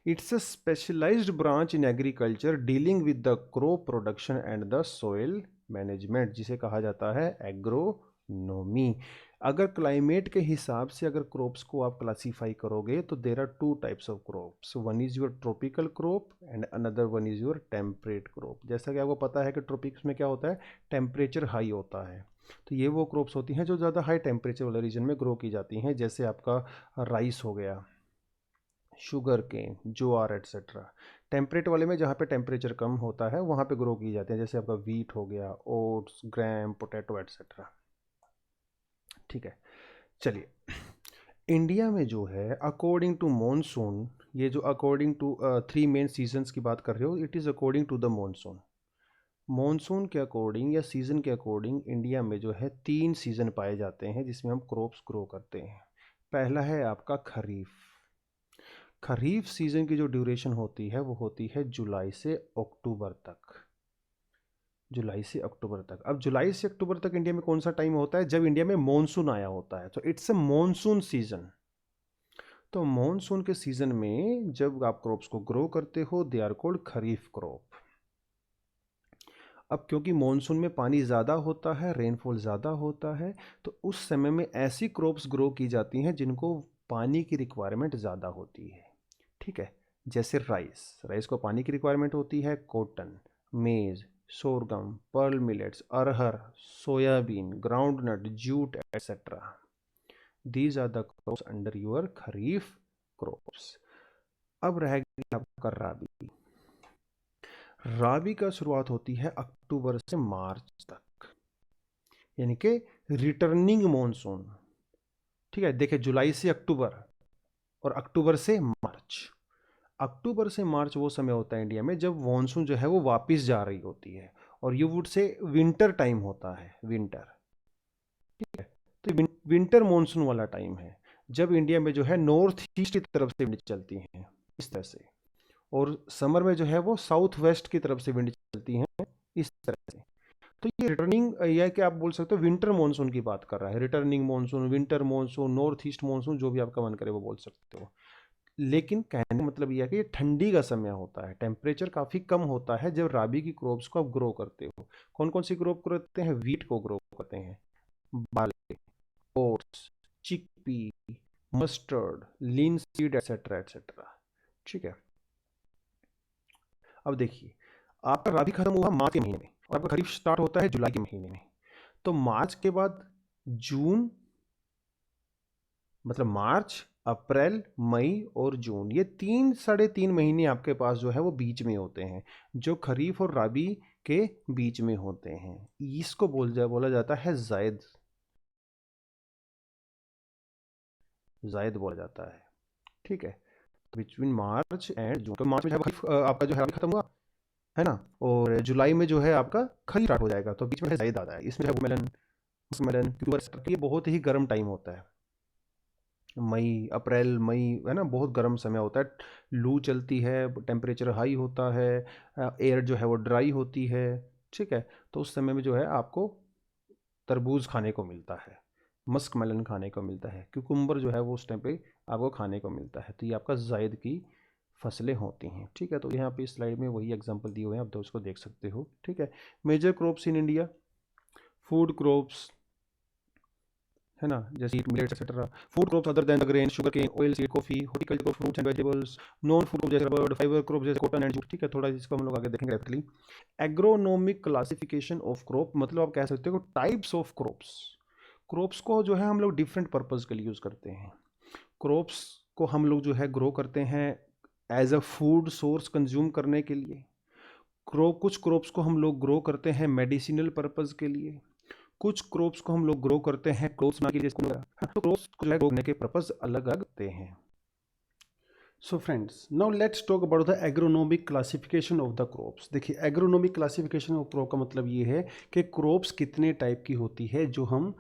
It's a specialised branch in agriculture dealing with the crop production and the soil management, जिसे कहा जाता है एग्रोनोमी। अगर क्लाइमेट के हिसाब से अगर क्रॉप्स को आप क्लासीफाई करोगे तो there are two types of crops, one is your tropical crop and another one is your temperate crop. जैसा कि आपको पता है कि ट्रॉपिक्स में क्या होता है? टेम्परेचर हाई होता है, तो ये वो क्रॉप्स होती हैं जो ज़्यादा हाई टेम्परेचर वाले रीजन में ग्रो की जाती हैं, जैसे आपका राइस हो गया, शुगर केन, ज्वार एट्सेट्रा। टेम्परेट वाले में जहाँ पे टेम्परेचर कम होता है वहाँ पे ग्रो की जाती है, जैसे आपका वीट हो गया, ओट्स, ग्राम, पोटैटो एट्सेट्रा। ठीक है, चलिए। इंडिया में जो है अकॉर्डिंग टू मॉनसून, ये जो according to three main seasons की बात कर रहे हो, it is according to the monsoon. Monsoon के अकॉर्डिंग या सीज़न के अकॉर्डिंग इंडिया में जो है 3 सीज़न पाए जाते हैं जिसमें हम क्रॉप्स ग्रो करते हैं। पहला है आपका खरीफ। खरीफ सीज़न की जो ड्यूरेशन होती है वो होती है जुलाई से अक्टूबर तक। जुलाई से अक्टूबर तक। अब जुलाई से अक्टूबर तक इंडिया में कौन सा टाइम होता है? जब इंडिया में मॉनसून आया होता है, तो इट्स अ मॉनसून सीजन। तो मॉनसून के सीजन में जब आप क्रॉप्स को ग्रो करते हो, they are called kharif crop. अब क्योंकि मॉनसून में पानी ज़्यादा होता है, रेनफॉल ज़्यादा होता है, तो उस समय में ऐसी क्रॉप्स ग्रो की जाती हैं जिनको पानी की रिक्वायरमेंट ज़्यादा होती है। ठीक है, जैसे राइस, राइस को पानी की रिक्वायरमेंट होती है। Cotton, maize, sorghum, pearl millets, arhar, soybean, groundnut, jute etcetera, these are the crops under your kharif crops. अब रह गया आपका राबी। राबी का शुरुआत होती है अक्टूबर से मार्च तक, यानी कि रिटर्निंग मॉनसून। ठीक है, देखिए जुलाई से अक्टूबर और अक्टूबर से मार्च। अक्टूबर से मार्च वो समय होता है इंडिया में जब मॉनसून जो है वो वापस जा रही होती है, और you would say winter time होता है, विंटर। ठीक है, तो विंटर मॉनसून वाला टाइम है जब इंडिया में जो है नॉर्थ ईस्ट की तरफ से विंड चलती हैं, इस तरह से, और समर में जो है वो साउथ वेस्ट की तरफ से विंड चलती हैं, इस तरह से। तो ये रिटर्निंग, यह कि आप बोल सकते हो विंटर मॉनसून की बात कर रहा है, returning monsoon, winter monsoon, north east monsoon, जो भी आपका मन करे वो बोल सकते हो। लेकिन कहने का मतलब यह है कि ये ठंडी का समय होता है, टेम्परेचर काफ़ी कम होता है जब राबी की क्रॉप्स को आप ग्रो करते हो। कौन कौन सी क्रॉप करते हैं? वीट को ग्रो करते हैं, बार्ले, ओट्स, चिकपी, मस्टर्ड, लीन सीड एटसेट्रा एटसेट्रा। ठीक है। अब देखिए, आपका राबी खत्म हुआ मार्च के महीने में और आपका खरीफ स्टार्ट होता है जुलाई के महीने में। तो मार्च के बाद जून, मतलब मार्च, अप्रैल, मई और जून, ये 3 साढ़े 3 महीने आपके पास जो है वो बीच में होते हैं, जो खरीफ और राबी के बीच में होते हैं। इसको बोला जाता है जायद, जायद बोला जाता है। ठीक है, बिटवीन मार्च एंड जून। तो मार्च में जब खरीफ आपका जो है राबी खत्म हुआ है ना, और जुलाई में जो है आपका खरीफ स्टार्ट हो जाएगा, तो बीच में है जायद आता है, इसमें है मेलन, मस्कमेलन, क्यूबर, ये बहुत ही गर्म टाइम होता है। मई, अप्रैल मई, है ना, बहुत गर्म समय होता है, लू चलती है, टेम्परेचर हाई होता है, एयर जो है वो ड्राई होती है। ठीक है, तो उस समय में जो है आपको तरबूज खाने को मिलता है। मस्क मेलन खाने को मिलता है, क्यूकम्बर जो है वो उस टाइम पे आपको खाने को मिलता है। तो ये आपका जायद की फसलें होती हैं, ठीक है। तो यहाँ पे इस स्लाइड में वही एग्जांपल दिए हुए हैं, आप तो उसको देख सकते हो, ठीक है। Major crops in India, food crops है ना, जैसे millets etcetera. Food crops other than the grain, sugarcane, oilseed, coffee, horticulture, fruits and vegetables. Non food crop जैसे रबर, फाइबर क्रॉप जैसे कॉटन एंड जूट, ठीक है। थोड़ा इसको हम लोग आगे देखेंगे actually. Agronomic classification of crop, मतलब आप कह सकते हो टाइप्स ऑफ क्रॉप्स। क्रॉप्स को जो है हम लोग डिफरेंट पर्पज के लिए यूज़ करते हैं। क्रॉप्स को हम लोग जो है ग्रो करते हैं as a food source consume करने के लिए। कुछ क्रॉप्स को हम लोग ग्रो करते हैं मेडिसिनल पर्पज के लिए। कुछ क्रॉप्स को हम लोग ग्रो करते हैं क्लोथ्स बनाने के लिए, स्कूल वगैरह। तो क्रॉप्स को ग्रो करने के पर्पज अलग अलग होते हैं। So friends, now let's talk about the agronomic classification of the crops. देखिए, एग्रोनॉमिक क्लासिफिकेशन ऑफ क्रॉप का मतलब ये है कि क्रॉप्स कितने टाइप की होती है जो हम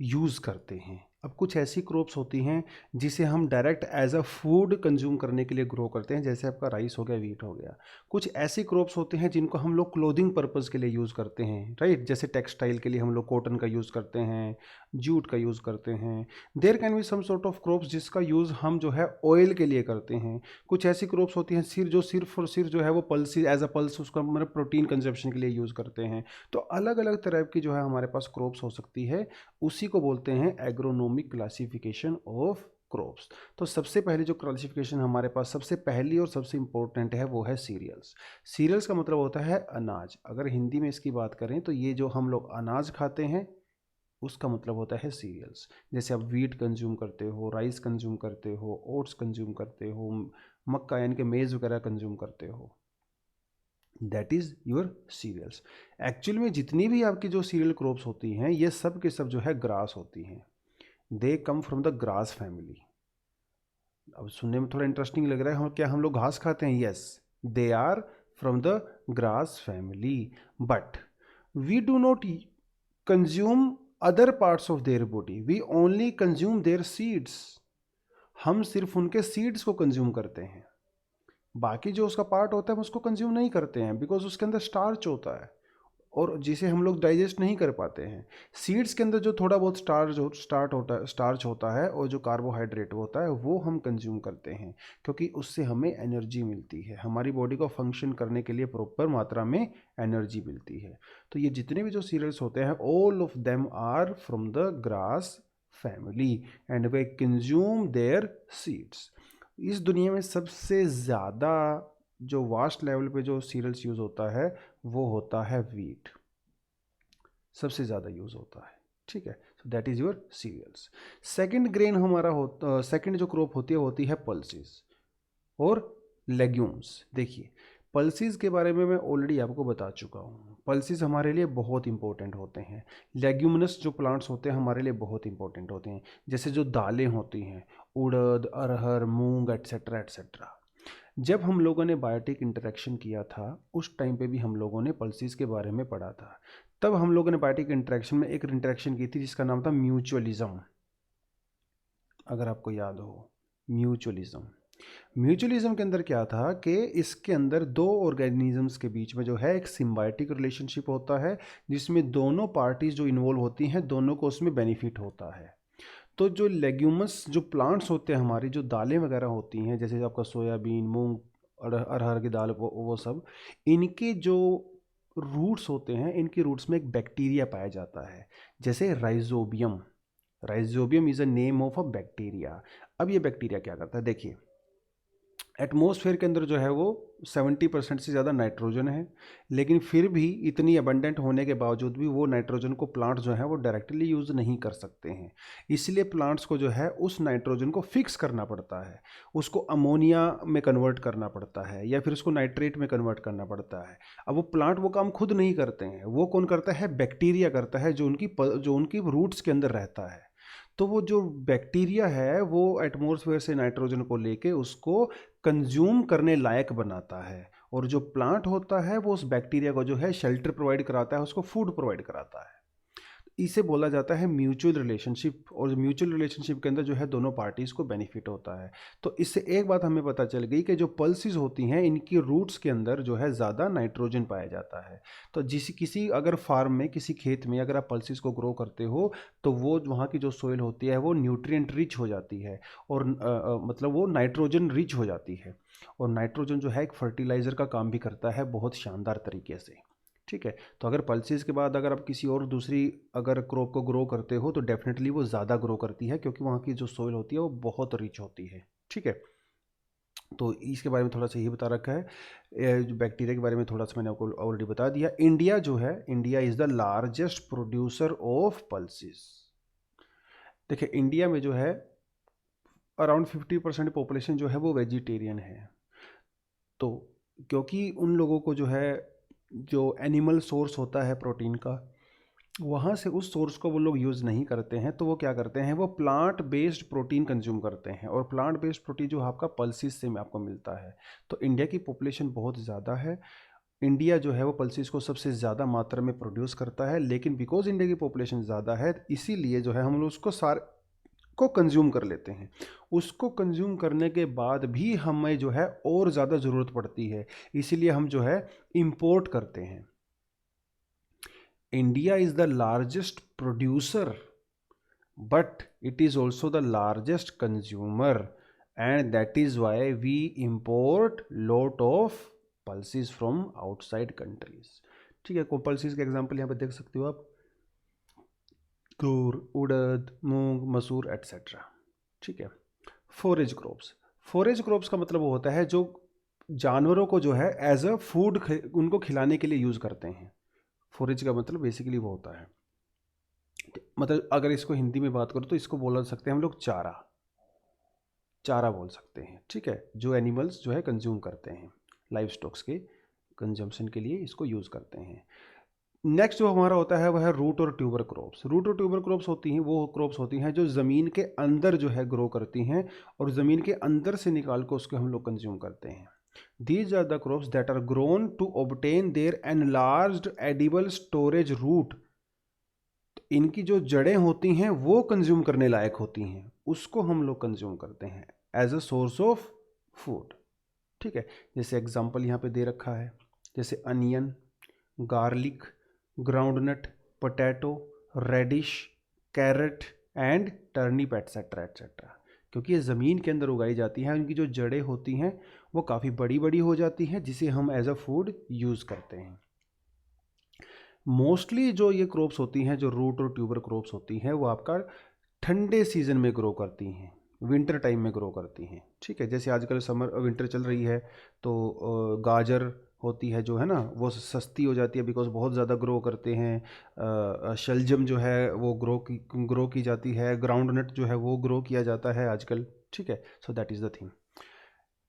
यूज़ करते हैं। अब कुछ ऐसी क्रॉप्स होती हैं जिसे हम direct as a food consume करने के लिए ग्रो करते हैं, जैसे आपका राइस हो गया, वीट हो गया। कुछ ऐसी क्रॉप्स होते हैं जिनको हम लोग क्लोथिंग पर्पज़ के लिए यूज़ करते हैं, राइट। जैसे टेक्सटाइल के लिए हम लोग कॉटन का यूज़ करते हैं, जूट का यूज़ करते हैं। There can be some sort of crops जिसका यूज़ हम जो है ऑयल के लिए करते हैं। कुछ ऐसी क्रॉप्स होती हैं सिर्फ और सिर्फ जो है वो पल्स, एज अ पल्स उसका मतलब प्रोटीन कंजप्शन के लिए यूज़ करते हैं। तो अलग अलग तरह की जो है हमारे पास क्रॉप्स हो सकती है, उसी को बोलते हैं एग्रोनॉमिक क्लासिफिकेशन ऑफ क्रॉप्स। तो सबसे पहले जो क्लासिफिकेशन हमारे पास सबसे पहली और सबसे इंपॉर्टेंट है वो है सीरियल्स। सीरियल्स का मतलब होता है अनाज। अगर हिंदी में इसकी बात करें तो ये जो हम लोग अनाज खाते हैं उसका मतलब होता है सीरियल्स। जैसे आप वीट कंज्यूम करते हो, राइस कंज्यूम करते हो, ओट्स कंज्यूम करते हो, मक्का यानी कि मेज़ वगैरह कंज्यूम करते हो, that is your cereals. Actual में जितनी भी आपकी जो सीरियल क्रॉप्स होती हैं ये सब के सब जो है ग्रास होती हैं। They come from the grass family. अब सुनने में थोड़ा इंटरेस्टिंग लग रहा है, हम क्या हम लोग घास खाते हैं? Yes, they are from the grass family, but we do not consume other parts of their body, we only consume their seeds. हम सिर्फ उनके सीड्स को कंज्यूम करते हैं, बाकी जो उसका पार्ट होता है हम उसको कंज्यूम नहीं करते हैं, बिकॉज उसके अंदर स्टार्च होता है और जिसे हम लोग डाइजेस्ट नहीं कर पाते हैं। सीड्स के अंदर जो थोड़ा बहुत स्टार्च होता है और जो कार्बोहाइड्रेट होता है वो हम कंज्यूम करते हैं, क्योंकि उससे हमें एनर्जी मिलती है, हमारी बॉडी को फंक्शन करने के लिए प्रॉपर मात्रा में एनर्जी मिलती है। तो ये जितने भी जो सीरियल्स होते हैं all of them are from the grass family and we consume their seeds. इस दुनिया में सबसे ज़्यादा जो वास्ट लेवल पे जो सीरियल्स यूज़ होता है वो होता है वीट, सबसे ज़्यादा यूज़ होता है, ठीक है। So that is your cereals. Second grain हमारा होता, सेकंड जो क्रॉप होती है पल्सेस और लेग्यूम्स। देखिए, पल्सेस के बारे में मैं ऑलरेडी आपको बता चुका हूँ। पल्सेस हमारे लिए बहुत इंपॉर्टेंट होते हैं। लेग्यूमिनस जो प्लांट्स होते हैं हमारे लिए बहुत इंपॉर्टेंट होते हैं, जैसे जो दालें होती हैं, उड़द, अरहर, मूंग, एट्सेट्रा एट्सेट्रा। जब हम लोगों ने बायोटिक इंटरेक्शन किया था उस टाइम पे भी हम लोगों ने पल्सेस के बारे में पढ़ा था। तब हम लोगों ने बायोटिक इंटरेक्शन में एक इंटरेक्शन की थी जिसका नाम था म्यूचुअलिज्म, अगर आपको याद हो। म्यूचुअलिज्म, म्यूचुअलिज्म के अंदर क्या था कि इसके अंदर दो ऑर्गेनिजम्स के बीच में जो है एक सिम्बायोटिक रिलेशनशिप होता है, जिसमें दोनों पार्टीज जो इन्वॉल्व होती हैं दोनों को उसमें बेनिफिट होता है। तो जो लेग्यूमस जो प्लांट्स होते हैं हमारी, जो दालें वगैरह होती हैं, जैसे आपका सोयाबीन, मूंग, अरहर की दाल, वो सब, इनके जो रूट्स होते हैं, इनके रूट्स में एक बैक्टीरिया पाया जाता है, जैसे rhizobium. Rhizobium is a name of a bacteria. अब ये बैक्टीरिया क्या करता है? देखिए, एटमॉस्फेयर के अंदर जो है वो 70% से ज़्यादा नाइट्रोजन है, लेकिन फिर भी इतनी अबंडेंट होने के बावजूद भी वो नाइट्रोजन को प्लांट जो है वो डायरेक्टली यूज़ नहीं कर सकते हैं। इसलिए प्लांट्स को जो है उस नाइट्रोजन को फिक्स करना पड़ता है, उसको अमोनिया में कन्वर्ट करना पड़ता है या फिर उसको नाइट्रेट में कन्वर्ट करना पड़ता है। अब वो प्लांट वो काम खुद नहीं करते हैं, वो कौन करता है? बैक्टीरिया करता है, जो उनकी रूट्स के अंदर रहता है। तो वो जो बैक्टीरिया है वो एटमॉस्फेयर से नाइट्रोजन को लेके उसको कंज्यूम करने लायक बनाता है, और जो प्लांट होता है वो उस बैक्टीरिया को जो है शेल्टर प्रोवाइड कराता है, उसको फूड प्रोवाइड कराता है। इसे बोला जाता है म्यूचुअल रिलेशनशिप, और म्यूचुअल रिलेशनशिप के अंदर जो है दोनों पार्टीज़ को बेनिफिट होता है। तो इससे एक बात हमें पता चल गई कि जो पल्सेस होती हैं इनकी रूट्स के अंदर जो है ज़्यादा नाइट्रोजन पाया जाता है। तो किसी अगर फार्म में, किसी खेत में अगर आप पल्सेस को ग्रो करते हो तो वो वहाँ की जो सोइल होती है वो न्यूट्रिएंट रिच हो जाती है, और मतलब वो नाइट्रोजन रिच हो जाती है। और नाइट्रोजन जो है एक फर्टिलाइज़र का काम भी करता है बहुत शानदार तरीके से। ठीक है, तो अगर पल्सेस के बाद अगर आप किसी और दूसरी अगर क्रॉप को ग्रो करते हो तो डेफिनेटली वो ज़्यादा ग्रो करती है, क्योंकि वहाँ की जो सोइल होती है वो बहुत रिच होती है। ठीक है, तो इसके बारे में थोड़ा सा ये बता रखा है। जो बैक्टीरिया के बारे में थोड़ा सा मैंने आपको ऑलरेडी बता दिया। इंडिया जो है, India is the largest producer of pulses. देखिए इंडिया में जो है अराउंड 50% पॉपुलेशन जो है वो वेजिटेरियन है। तो क्योंकि उन लोगों को जो है जो एनिमल सोर्स होता है प्रोटीन का, वहाँ से उस सोर्स को वो लोग यूज़ नहीं करते हैं, तो वो क्या करते हैं, वो प्लांट बेस्ड प्रोटीन कंज्यूम करते हैं, और प्लांट बेस्ड प्रोटीन जो आपका पल्सिस से आपको मिलता है। तो इंडिया की पॉपुलेशन बहुत ज़्यादा है। इंडिया जो है वो पल्सिस को सबसे ज़्यादा मात्रा में प्रोड्यूस करता है, लेकिन बिकॉज इंडिया की पॉपुलेशन ज़्यादा है इसीलिए जो है हम लोग उसको को कंज्यूम कर लेते हैं। उसको कंज्यूम करने के बाद भी हमें जो है और ज़्यादा ज़रूरत पड़ती है, इसीलिए हम जो है इंपोर्ट करते हैं। India is the largest producer but it is also the largest consumer, and that is why we import lot of pulses from outside countries। ठीक है, को pulses के एग्जाम्पल यहाँ पे देख सकते हो आप, तूर, उड़द, मूंग, मसूर एट्सेट्रा। ठीक है, फोरेज क्रॉप्स। फोरेज क्रॉप्स का मतलब वो होता है जो जानवरों को जो है एज अ फूड उनको खिलाने के लिए यूज़ करते हैं। फोरेज का मतलब बेसिकली वो होता है, मतलब अगर इसको हिंदी में बात करो तो इसको बोल सकते हैं हम लोग चारा, चारा बोल सकते हैं। ठीक है, जो एनिमल्स जो है कंज्यूम करते हैं, लाइव स्टॉक्स के कंजम्पशन के लिए इसको यूज़ करते हैं। नेक्स्ट जो हमारा होता है वह है रूट और ट्यूबर क्रॉप्स। रूट और ट्यूबर क्रॉप्स होती हैं वो क्रॉप्स होती हैं जो ज़मीन के अंदर जो है ग्रो करती हैं, और ज़मीन के अंदर से निकाल कर उसको हम लोग कंज्यूम करते हैं। These are the crops that are grown to obtain their enlarged edible storage root. इनकी जो जड़ें होती हैं वो कंज्यूम करने लायक होती हैं, उसको हम लोग कंज्यूम करते हैं as a source of food. ठीक है, जैसे एग्जांपल यहाँ पे दे रखा है, जैसे onion, garlic, groundnut, potato, radish, carrot and turnip etcetera etcetera. क्योंकि ये ज़मीन के अंदर उगाई जाती हैं, उनकी जो जड़ें होती हैं वो काफ़ी बड़ी बड़ी हो जाती हैं, जिसे हम एज अ फूड यूज़ करते हैं। मोस्टली जो ये क्रॉप्स होती हैं, जो रूट और ट्यूबर क्रॉप्स होती हैं, वो आपका ठंडे सीजन में ग्रो करती हैं, विंटर टाइम में ग्रो करती हैं। ठीक है, जैसे आजकल समर विंटर चल रही है तो गाजर होती है जो है ना वो सस्ती हो जाती है बिकॉज बहुत ज़्यादा ग्रो करते हैं। शलजम जो है वो ग्रो की जाती है, ग्राउंड नट जो है वो ग्रो किया जाता है आजकल। ठीक है, so that is the thing.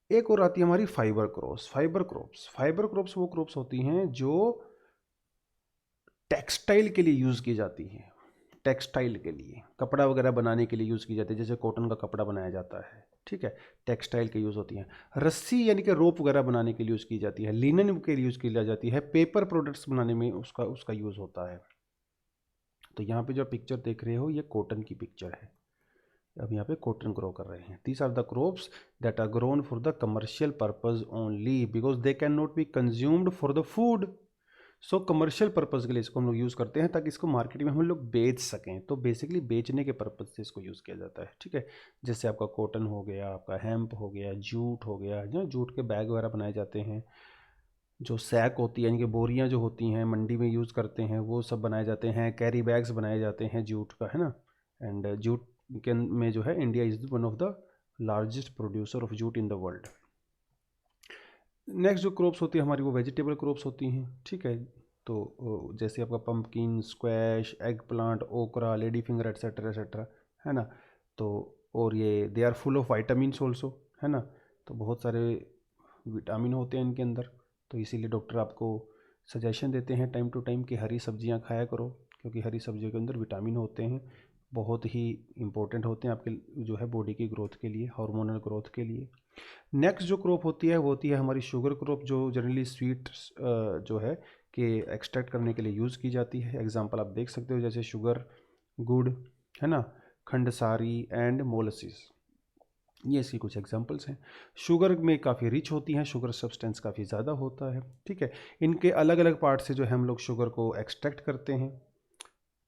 एक और आती है हमारी फाइबर क्रॉप्स। फाइबर क्रॉप्स वो क्रॉप्स होती हैं जो टेक्सटाइल के लिए यूज़ की जाती है, टेक्सटाइल के लिए, कपड़ा वगैरह बनाने के लिए यूज़ की जाती है, जैसे कॉटन का कपड़ा बनाया जाता है। ठीक है, टेक्सटाइल के यूज़ होती हैं। रस्सी यानी कि रोप वगैरह बनाने के लिए यूज़ की जाती है, लिनन के लिए यूज़ की जाती है, पेपर प्रोडक्ट्स बनाने में उसका उसका यूज़ होता है। तो यहाँ पे जो पिक्चर देख रहे हो ये कॉटन की पिक्चर है। अब यहाँ पे कॉटन ग्रो कर रहे हैं। These are the crops that are grown for the commercial purpose only because they can not be consumed for the food. So commercial purpose के लिए इसको हम लोग यूज़ करते हैं ताकि इसको मार्केट में हम लोग बेच सकें। तो बेसिकली बेचने के पर्पज़ से इसको यूज़ किया जाता है। ठीक है, जैसे आपका कॉटन हो गया, आपका हेम्प हो गया, जूट हो गया, जो जूट के बैग वगैरह बनाए जाते हैं, जो सैक होती है यानी कि बोरियां जो होती हैं मंडी में यूज़ करते हैं वो सब बनाए जाते हैं, कैरी बैग्स बनाए जाते हैं जूट का, है ना। एंड जूट के में जो है India is one of the largest producer of jute in the world. Next जो क्रॉप्स होती है हमारी वो वेजिटेबल क्रॉप्स होती हैं। ठीक है, तो जैसे आपका pumpkin, squash, eggplant, okra, lady finger etcetera etcetera, है ना। तो और ये they are full of vitamins also, है ना। तो बहुत सारे विटामिन होते हैं इनके अंदर, तो इसीलिए डॉक्टर आपको सजेशन देते हैं टाइम टू टाइम कि हरी सब्जियां खाया करो, क्योंकि हरी सब्जियों के अंदर विटामिन होते हैं, बहुत ही इंपॉर्टेंट होते हैं आपके जो है बॉडी की ग्रोथ के लिए, हार्मोनल ग्रोथ के लिए। नेक्स्ट जो क्रॉप होती है वो होती है हमारी शुगर क्रॉप, जो जनरली स्वीट जो है के एक्सट्रैक्ट करने के लिए यूज़ की जाती है। एग्जांपल आप देख सकते हो जैसे शुगर, गुड़, है ना, खंडसारी एंड मोलसिस, ये इसकी कुछ एग्जांपल्स हैं। शुगर में काफ़ी रिच होती हैं, शुगर सब्सटेंस काफ़ी ज़्यादा होता है, ठीक है। इनके अलग अलग पार्ट से जो है हम लोग शुगर को एक्सट्रैक्ट करते हैं,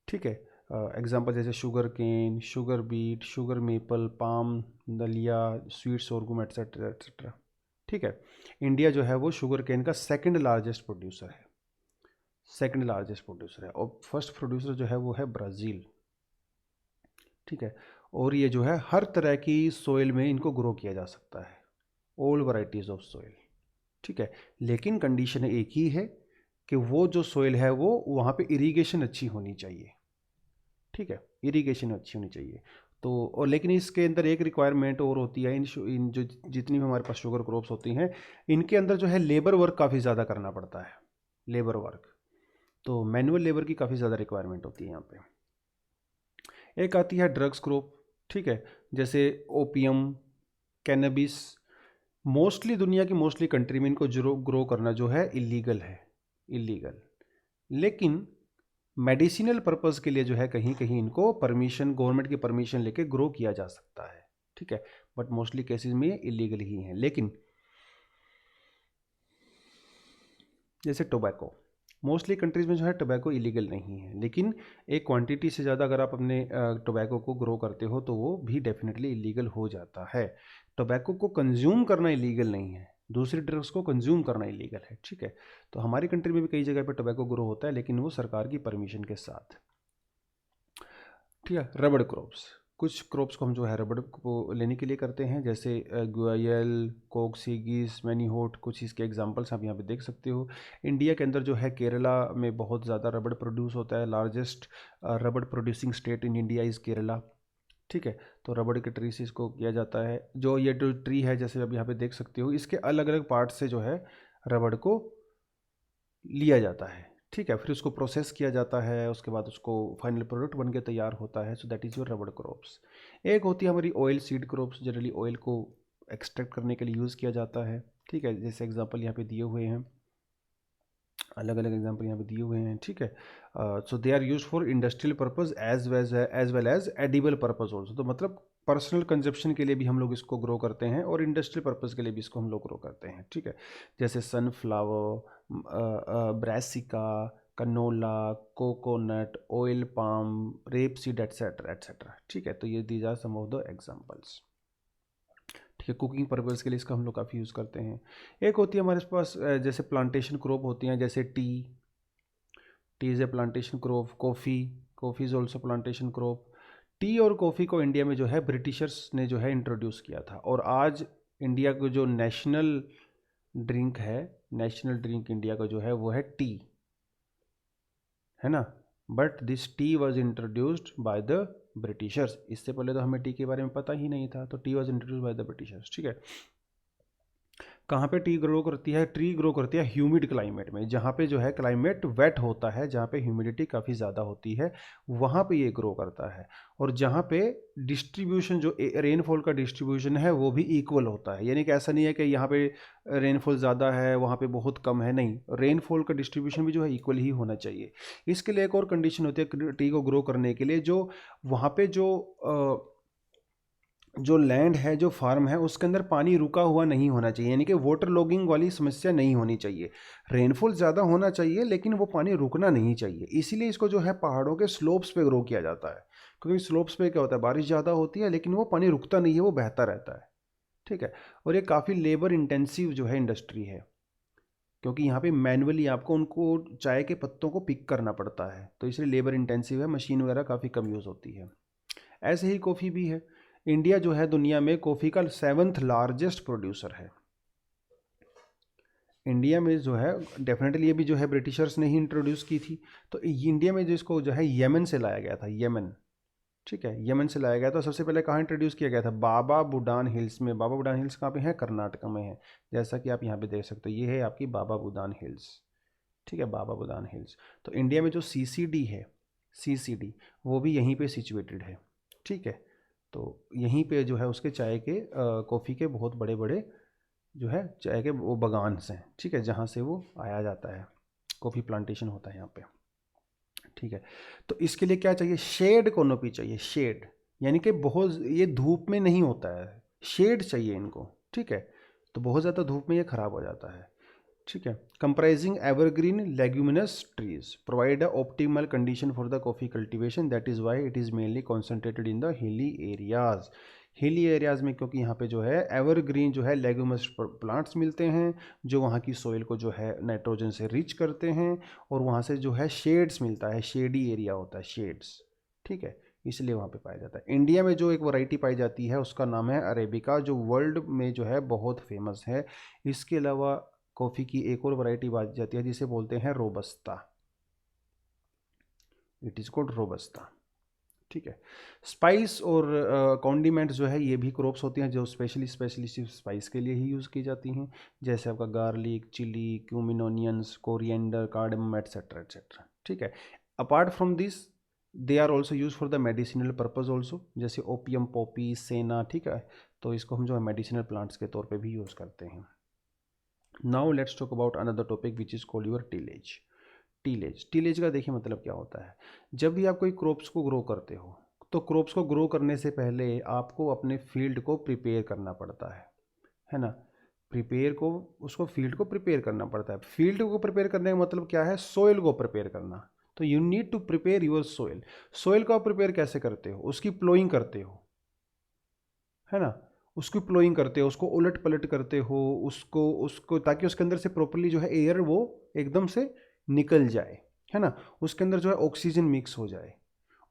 ठीक है। एग्जांपल जैसे sugarcane, sugar beet, sugar maple, palm, dahlia, sweet sorghum etcetera etcetera, ठीक है। इंडिया जो है वो शुगर केन का सेकंड लार्जेस्ट प्रोड्यूसर है, सेकंड लार्जेस्ट प्रोड्यूसर है, और फर्स्ट प्रोड्यूसर जो है वो है ब्राज़ील, ठीक है। और ये जो है हर तरह की सोइल में इनको ग्रो किया जा सकता है, ऑल वैरायटीज़ ऑफ सोइल, ठीक है। लेकिन कंडीशन एक ही है कि वो जो सोइल है वो वहाँ पे इरिगेशन अच्छी होनी चाहिए, ठीक है, इरिगेशन अच्छी होनी चाहिए। तो और लेकिन इसके अंदर एक रिक्वायरमेंट और होती है, इन जो जितनी भी हमारे पास शुगर क्रॉप्स होती हैं इनके अंदर जो है लेबर वर्क काफ़ी ज़्यादा करना पड़ता है, लेबर वर्क, तो मैनुअल लेबर की काफ़ी ज़्यादा रिक्वायरमेंट होती है यहाँ पे। एक आती है ड्रग्स क्रॉप, ठीक है, जैसे ओपियम, कैनबिस, मोस्टली दुनिया की मोस्टली कंट्री में इनको ग्रो करना जो है इलीगल है, इलीगल। लेकिन मेडिसिनल पर्पस के लिए जो है कहीं कहीं इनको परमिशन, गवर्नमेंट की परमिशन लेके ग्रो किया जा सकता है, ठीक है, बट मोस्टली केसेस में ये इलीगल ही है। लेकिन जैसे टोबैको, मोस्टली कंट्रीज़ में जो है टोबैको इलीगल नहीं है, लेकिन एक क्वांटिटी से ज़्यादा अगर आप अपने टोबैको को ग्रो करते हो तो वो भी डेफिनेटली इलीगल हो जाता है। टोबैको को कंज्यूम करना इलीगल नहीं है, दूसरी ड्रग्स को कंज्यूम करना इलीगल है, ठीक है। तो हमारी कंट्री में भी कई जगह पे टोबैको ग्रो होता है, लेकिन वो सरकार की परमिशन के साथ, ठीक है। रबड़ क्रॉप्स, कुछ क्रॉप्स को हम जो है रबड़ को लेने के लिए करते हैं, जैसे ग्वायल, कोक्सीगिस, मैनीहोट, कुछ इसके एग्जांपल्स आप यहाँ पे देख सकते हो। इंडिया के अंदर जो है केरला में बहुत ज़्यादा रबड़ प्रोड्यूस होता है, लार्जेस्ट रबड़ producing state in India is Kerala, ठीक है। तो रबड़ के ट्री से इसको किया जाता है। जो ये जो ट्री है जैसे अब यहाँ पे देख सकते हो, इसके अलग अलग पार्ट से जो है रबड़ को लिया जाता है, ठीक है, फिर उसको प्रोसेस किया जाता है, उसके बाद उसको फाइनल प्रोडक्ट बन के तैयार होता है। सो दैट इज़ योर रबड़ क्रॉप्स। एक होती है हमारी oil seed crops, generally oil को एक्सट्रैक्ट करने के लिए यूज़ किया जाता है, ठीक है। जैसे एग्जांपल यहाँ पे दिए हुए हैं, अलग अलग एग्जांपल यहाँ पे दिए हुए हैं, ठीक है। So they are use for industrial purpose as well as edible purpose also, तो मतलब पर्सनल कंजप्शन के लिए भी हम लोग इसको ग्रो करते हैं और इंडस्ट्रियल पर्पज़ के लिए भी इसको हम लोग ग्रो करते हैं, ठीक है। जैसे sunflower, brassica, canola, coconut, oil palm, rapeseed etcetera etcetera, ठीक है। तो ये these are some of the examples, ठीक है। कुकिंग पर्पज़ के लिए इसका हम लोग काफ़ी यूज़ करते हैं। एक होती है हमारे पास जैसे प्लांटेशन क्रॉप होती हैं, जैसे T is a plantation crop, coffee is also plantation crop. T और कॉफ़ी को इंडिया में जो है ब्रिटिशर्स ने जो है इंट्रोड्यूस किया था, और आज इंडिया को जो नेशनल ड्रिंक है, नेशनल ड्रिंक इंडिया का जो है वो है टी, है ना। But this T was introduced by the Britishers, इससे पहले तो हमें टी के बारे में पता ही नहीं था, तो T was introduced by the Britishers, ठीक है। कहाँ पे टी ग्रो करती है? ट्री ग्रो करती है ह्यूमिड क्लाइमेट में, जहाँ पे जो है क्लाइमेट वेट होता है, जहाँ पे ह्यूमिडिटी काफ़ी ज़्यादा होती है, वहाँ पे ये ग्रो करता है। और जहाँ पे डिस्ट्रीब्यूशन, जो रेनफॉल का डिस्ट्रीब्यूशन है वो भी इक्वल होता है, यानी कि ऐसा नहीं है कि यहाँ पे रेनफॉल ज़्यादा है वहाँ पे बहुत कम है, नहीं, रेनफॉल का डिस्ट्रीब्यूशन भी जो है इक्वल ही होना चाहिए। इसके लिए एक और कंडीशन होती है टी को ग्रो करने के लिए, जो वहाँ पे जो लैंड है, जो फार्म है, उसके अंदर पानी रुका हुआ नहीं होना चाहिए, यानी कि वाटर लॉगिंग वाली समस्या नहीं होनी चाहिए। रेनफॉल ज़्यादा होना चाहिए लेकिन वो पानी रुकना नहीं चाहिए, इसीलिए इसको जो है पहाड़ों के स्लोप्स पे ग्रो किया जाता है, क्योंकि स्लोप्स पे क्या होता है, बारिश ज़्यादा होती है लेकिन वो पानी रुकता नहीं है, वो बहता रहता है, ठीक है। और ये काफ़ी लेबर इंटेंसिव जो है इंडस्ट्री है, क्योंकि यहाँ पे मैनुअली आपको उनको चाय के पत्तों को पिक करना पड़ता है, तो इसलिए लेबर इंटेंसिव है, मशीन वगैरह काफ़ी कम यूज़ होती है। ऐसे ही कॉफ़ी भी है। इंडिया जो है दुनिया में कॉफ़ी का 7th लार्जेस्ट प्रोड्यूसर है। इंडिया में जो है डेफिनेटली ये भी जो है ब्रिटिशर्स ने ही इंट्रोड्यूस की थी, तो इंडिया में जिसको जो है यमन से लाया गया था, यमन, ठीक है, यमन से लाया गया था। सबसे पहले कहाँ इंट्रोड्यूस किया गया था? बाबा बुडान हिल्स में। बाबा बुडान हिल्स कहाँ पे है? कर्नाटक में है, जैसा कि आप यहाँ पे देख सकते हो, ये है आपकी बाबा बुडान हिल्स, ठीक है, बाबा बुडान हिल्स। तो इंडिया में जो सीसीडी है, सीसीडी, वो भी यहीं पे सिचुएटेड है, ठीक है। तो यहीं पे जो है उसके चाय के कॉफ़ी के बहुत बड़े बड़े जो है चाय के वो बागान हैं, ठीक है, जहाँ से वो आया जाता है। कॉफ़ी प्लांटेशन होता है यहाँ पे, ठीक है। तो इसके लिए क्या चाहिए, शेड कोनोपी चाहिए, शेड यानी कि बहुत ये धूप में नहीं होता है, शेड चाहिए इनको, ठीक है। तो बहुत ज़्यादा धूप में ये खराब हो जाता है, ठीक है। Comprising evergreen leguminous trees provide a optimal condition for the coffee cultivation, that is why it is mainly concentrated in the hilly areas. Hilly areas में क्योंकि यहाँ पे जो है एवरग्रीन जो है लेग्यूमस प्लांट्स मिलते हैं जो वहाँ की सोइल को जो है नाइट्रोजन से रिच करते हैं, और वहाँ से जो है शेड्स मिलता है, शेडी एरिया होता है, शेड्स, ठीक है, इसलिए वहाँ पे पाया जाता है। इंडिया में जो एक वैरायटी पाई जाती है उसका नाम है अरेबिका, जो वर्ल्ड में जो है बहुत फेमस है। इसके अलावा कॉफ़ी की एक और वैरायटी पाई जाती है जिसे बोलते हैं robusta, it is called robusta, ठीक है। स्पाइस और कॉन्डिमेंट्स जो है ये भी क्रॉप्स होती हैं जो स्पेशली सिर्फ स्पाइस के लिए ही यूज़ की जाती हैं, जैसे आपका garlic, chilli, cumin, onions, coriander, cardamom etcetera etcetera, ठीक है। Apart from this they are also use for the medicinal purpose also, जैसे ओपियम, पॉपी, सेना, ठीक है। तो इसको हम जो है मेडिसिनल प्लांट्स के तौर पे भी यूज़ करते हैं। Now let's talk about another topic which is called your tillage. Tillage का देखिए मतलब क्या होता है, जब भी आप कोई क्रॉप्स को ग्रो करते हो तो क्रॉप्स को ग्रो करने से पहले आपको अपने फील्ड को प्रिपेयर करना पड़ता है ना। प्रिपेयर को उसको फील्ड को प्रिपेयर करना पड़ता है। फील्ड को प्रिपेयर करने का मतलब क्या है, सोइल को प्रिपेयर करना। तो you need to prepare your soil. Soil को आप प्रिपेयर कैसे करते हो, उसकी प्लोइंग करते हो, है ना, उसकी प्लोइंग करते हो, उसको उलट पलट करते हो, उसको उसको ताकि उसके अंदर से प्रॉपरली जो है एयर वो एकदम से निकल जाए, है ना, उसके अंदर जो है ऑक्सीजन मिक्स हो जाए,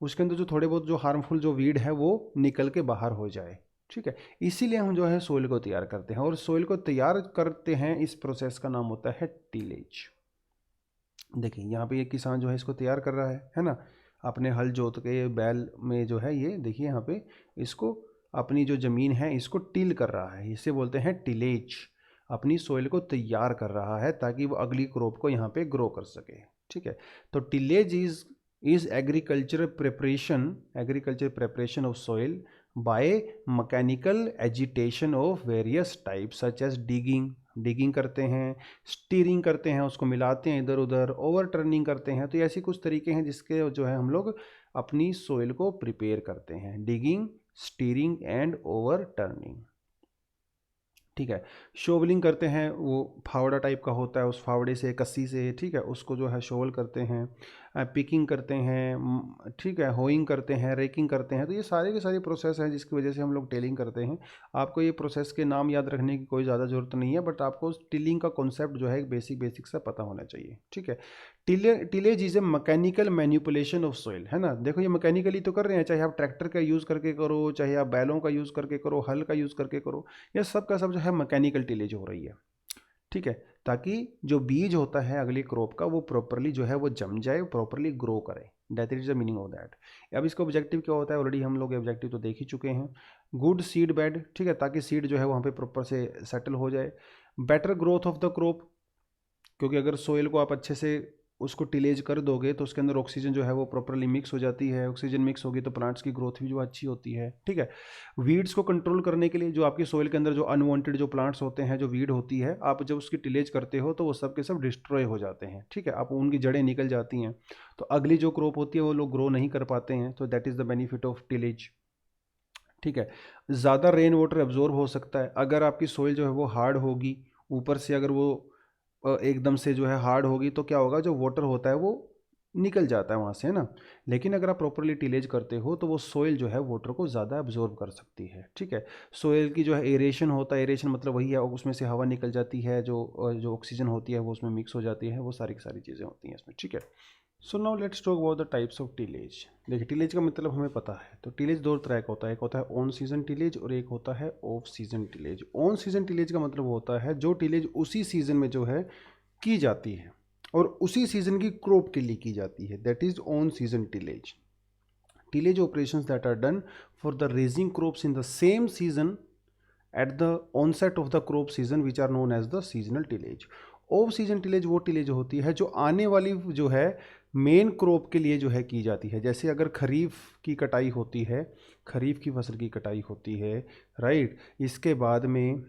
उसके अंदर जो थोड़े बहुत जो हार्मफुल जो वीड है वो निकल के बाहर हो जाए, ठीक है। इसीलिए हम जो है सोइल को तैयार करते हैं, और सोइल को तैयार करते हैं इस प्रोसेस का नाम होता है टीलेज। देखिए यहाँ पे ये किसान जो है इसको तैयार कर रहा है ना, अपने हल जोत के बैल में जो है ये देखिए यहाँ पे इसको अपनी जो ज़मीन है इसको टिल कर रहा है, इसे बोलते हैं टिलेज। अपनी सोइल को तैयार कर रहा है ताकि वो अगली क्रॉप को यहाँ पे ग्रो कर सके, ठीक है। तो tillage is agriculture preparation of soil by mechanical agitation of various types such as digging करते हैं, स्टीरिंग करते हैं, उसको मिलाते हैं इधर उधर, ओवर टर्निंग करते हैं। तो ऐसी कुछ तरीके हैं जिसके जो है हम लोग अपनी सोइल को प्रिपेयर करते हैं, digging, steering and over turning, ठीक है। शोवलिंग करते हैं, वो फावड़ा टाइप का होता है, उस फावड़े से कस्सी से, ठीक है, उसको जो है शोवल करते हैं। पिकिंग करते हैं, ठीक है, होइंग करते हैं, रेकिंग करते हैं। तो ये सारे के सारे प्रोसेस हैं जिसकी वजह से हम लोग टेलिंग करते हैं। आपको ये प्रोसेस के नाम याद रखने की कोई ज़्यादा ज़रूरत नहीं है, बट आपको टिलिंग का कॉन्सेप्ट जो है बेसिक सा पता होना चाहिए, ठीक है। Tillage is a mechanical manipulation of soil, है ना। देखो ये मैकेनिकली तो कर रहे हैं, चाहे आप ट्रैक्टर का यूज़ करके करो, चाहे आप बैलों का यूज़ करके करो, हल का यूज़ करके करो, ये सब का सब जो है मैकेनिकल टिलेज हो रही है, ठीक है, ताकि जो बीज होता है अगली क्रॉप का वो प्रॉपरली जो है वो जम जाए, प्रॉपरली ग्रो करे, that is the meaning of that. अब इसका ऑब्जेक्टिव क्या होता है, ऑलरेडी हम लोग ऑब्जेक्टिव तो देख ही चुके हैं। गुड सीड बेड, ठीक है, ताकि सीड जो है वहाँ पे प्रॉपर से सेटल हो जाए। Better growth of the crop, क्योंकि अगर सोइल को आप अच्छे से उसको टिलेज कर दोगे तो उसके अंदर ऑक्सीजन जो है वो प्रॉपरली मिक्स हो जाती है, ऑक्सीजन मिक्स होगी तो प्लांट्स की ग्रोथ भी जो अच्छी होती है, ठीक है। वीड्स को कंट्रोल करने के लिए जो आपकी सोइल के अंदर जो अनवांटेड जो प्लांट्स होते हैं, जो वीड होती है, आप जब उसकी टिलेज करते हो तो वो सब के सब डिस्ट्रॉय हो जाते हैं, ठीक है, आप उनकी जड़ें निकल जाती हैं, तो अगली जो क्रॉप होती है वो लोग ग्रो नहीं कर पाते हैं। तो that is the benefit of tillage, ठीक है। ज़्यादा रेन वाटर एब्जॉर्ब हो सकता है, अगर आपकी सोइल जो है वो हार्ड होगी, ऊपर से अगर वो एकदम से जो है हार्ड होगी तो क्या होगा, जो वाटर होता है वो निकल जाता है वहाँ से, है ना। लेकिन अगर आप प्रॉपरली टिलेज करते हो तो वो सोइल जो है वाटर को ज़्यादा एब्जॉर्ब कर सकती है, ठीक है। सोइल की जो है एरेशन होता है, एरेशन मतलब वही है, उसमें से हवा निकल जाती है, जो ऑक्सीजन होती है वो उसमें मिक्स हो जाती है, वो सारी की सारी चीज़ें होती हैं इसमें, ठीक है। So now let's talk about the types of tillage. देखिए टिलेज का मतलब हमें पता है, तो टिलेज दो तरह का होता है, एक होता है ऑन सीजन टिलेज और एक होता है of season tillage. On season tillage का मतलब होता है जो टिलेज उसी सीजन में जो है की जाती है और उसी सीजन की क्रॉप के लिए की जाती है, that is on season tillage. Tillage operations that are done for the raising crops in the same season at the onset of the crop season which are known as the seasonal tillage. Off season tillage वो टिलेज होती है जो आने वाली जो है मेन क्रॉप के लिए जो है की जाती है। जैसे अगर खरीफ की कटाई होती है, खरीफ की फसल की कटाई होती है, राइट, इसके बाद में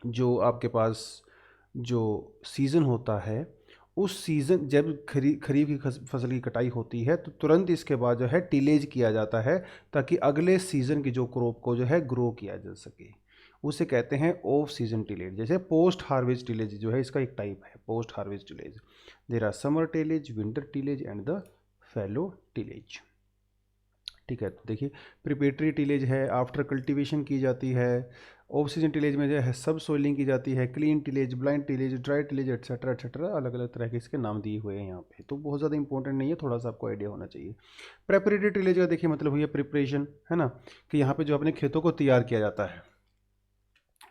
जो आपके पास जो सीज़न होता है उस सीज़न जब खरीफ की फसल की कटाई होती है तो तुरंत इसके बाद जो है टिलेज किया जाता है, ताकि अगले सीज़न की जो क्रॉप को जो है ग्रो किया जा सके। उसे कहते हैं ऑफ सीजन टिलेज। जैसे पोस्ट हार्वेस्ट टिलेज जो है इसका एक टाइप है, post harvest tillage. There are summer tillage, winter tillage and the fallow tillage. ठीक है, तो देखिए प्रिपेटरी टिलेज है, आफ्टर कल्टीवेशन की जाती है। ऑफ सीजन टिलेज में जो है सब सोइलिंग की जाती है, clean tillage, blind tillage, dry tillage, etcetera etcetera, अलग अलग तरह के इसके नाम दिए हुए हैं यहाँ पे। तो बहुत ज़्यादा इंपॉर्टेंट नहीं है, थोड़ा सा आपको आइडिया होना चाहिए। प्रेपरेटरी टिलेज का देखिए मतलब हुई है प्रिपरेशन, है ना, कि यहाँ पे जो अपने खेतों को तैयार किया जाता है,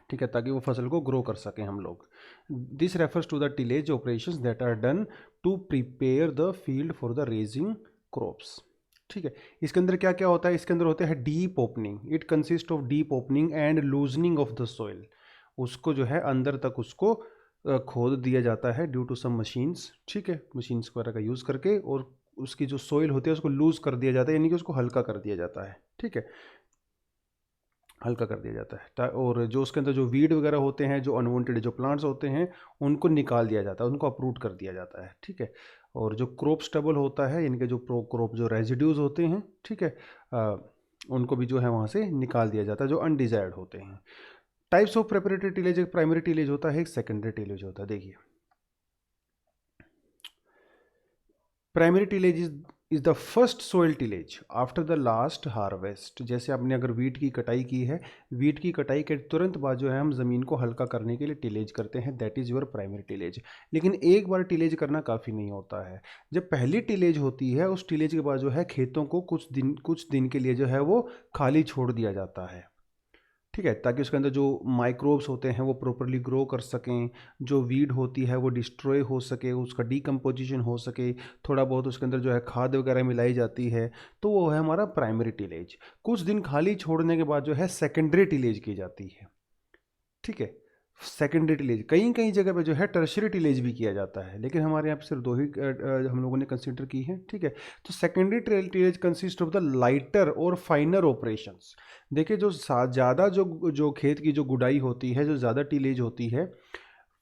ठीक है, ताकि वो फसल को ग्रो कर सकें हम लोग। This refers to the tillage operations that are done to prepare the field for the raising crops. ठीक है, इसके अंदर क्या क्या होता है, इसके अंदर होता है deep opening. It consist of deep opening and loosening of the soil. उसको जो है अंदर तक उसको खोद दिया जाता है ड्यू टू सम मशीन्स। ठीक है, मशीन्स वगैरह का यूज़ करके, और उसकी जो सॉइल होती है उसको लूज कर दिया जाता है, यानी कि उसको हल्का कर दिया जाता है। ठीक है, हल्का कर दिया जाता है, और जो उसके अंदर जो वीड वगैरह होते हैं, जो अनवांटेड जो प्लांट्स होते हैं, उनको निकाल दिया जाता है, उनको अप्रूट कर दिया जाता है। ठीक है, और जो क्रॉप स्टबल होता है, इनके जो प्रो क्रॉप जो रेजिड्यूज होते हैं, ठीक है, उनको भी जो है वहाँ से निकाल दिया जाता है, जो अनडिजायर्ड होते हैं। टाइप्स ऑफ प्रेपरेटरी टिलेज, एक प्राइमरी टिलेज होता है, एक सेकेंडरी टिलेज होता है। देखिए primary tillage is the first soil tillage after the last harvest. जैसे आपने अगर वीट की कटाई की है, वीट की कटाई के तुरंत बाद जो है हम ज़मीन को हल्का करने के लिए टिलेज करते हैं, that is your primary tillage. लेकिन एक बार टिलेज करना काफ़ी नहीं होता है। जब पहली टिलेज होती है, उस टिलेज के बाद जो है खेतों को कुछ दिन के लिए जो है वो खाली छोड़ दिया जाता है। ठीक है, ताकि उसके अंदर जो माइक्रोब्स होते हैं वो प्रॉपरली ग्रो कर सकें, जो वीड होती है वो डिस्ट्रॉय हो सके, उसका डीकम्पोजिशन हो सके, थोड़ा बहुत उसके अंदर जो है खाद वगैरह मिलाई जाती है, तो वो है हमारा प्राइमरी टिलेज। कुछ दिन खाली छोड़ने के बाद जो है सेकेंडरी टिलेज की जाती है। ठीक है, सेकेंडरी टिलेज कई कई जगह पे जो है टर्शियरी टिलेज भी किया जाता है, लेकिन हमारे यहाँ पे सिर्फ दो ही हम लोगों ने कंसिडर की है। ठीक है, तो secondary tillage consist of the lighter और फाइनर ऑपरेशंस। देखिए जो ज़्यादा जो खेत की जो गुडाई होती है, जो ज़्यादा टिलेज होती है,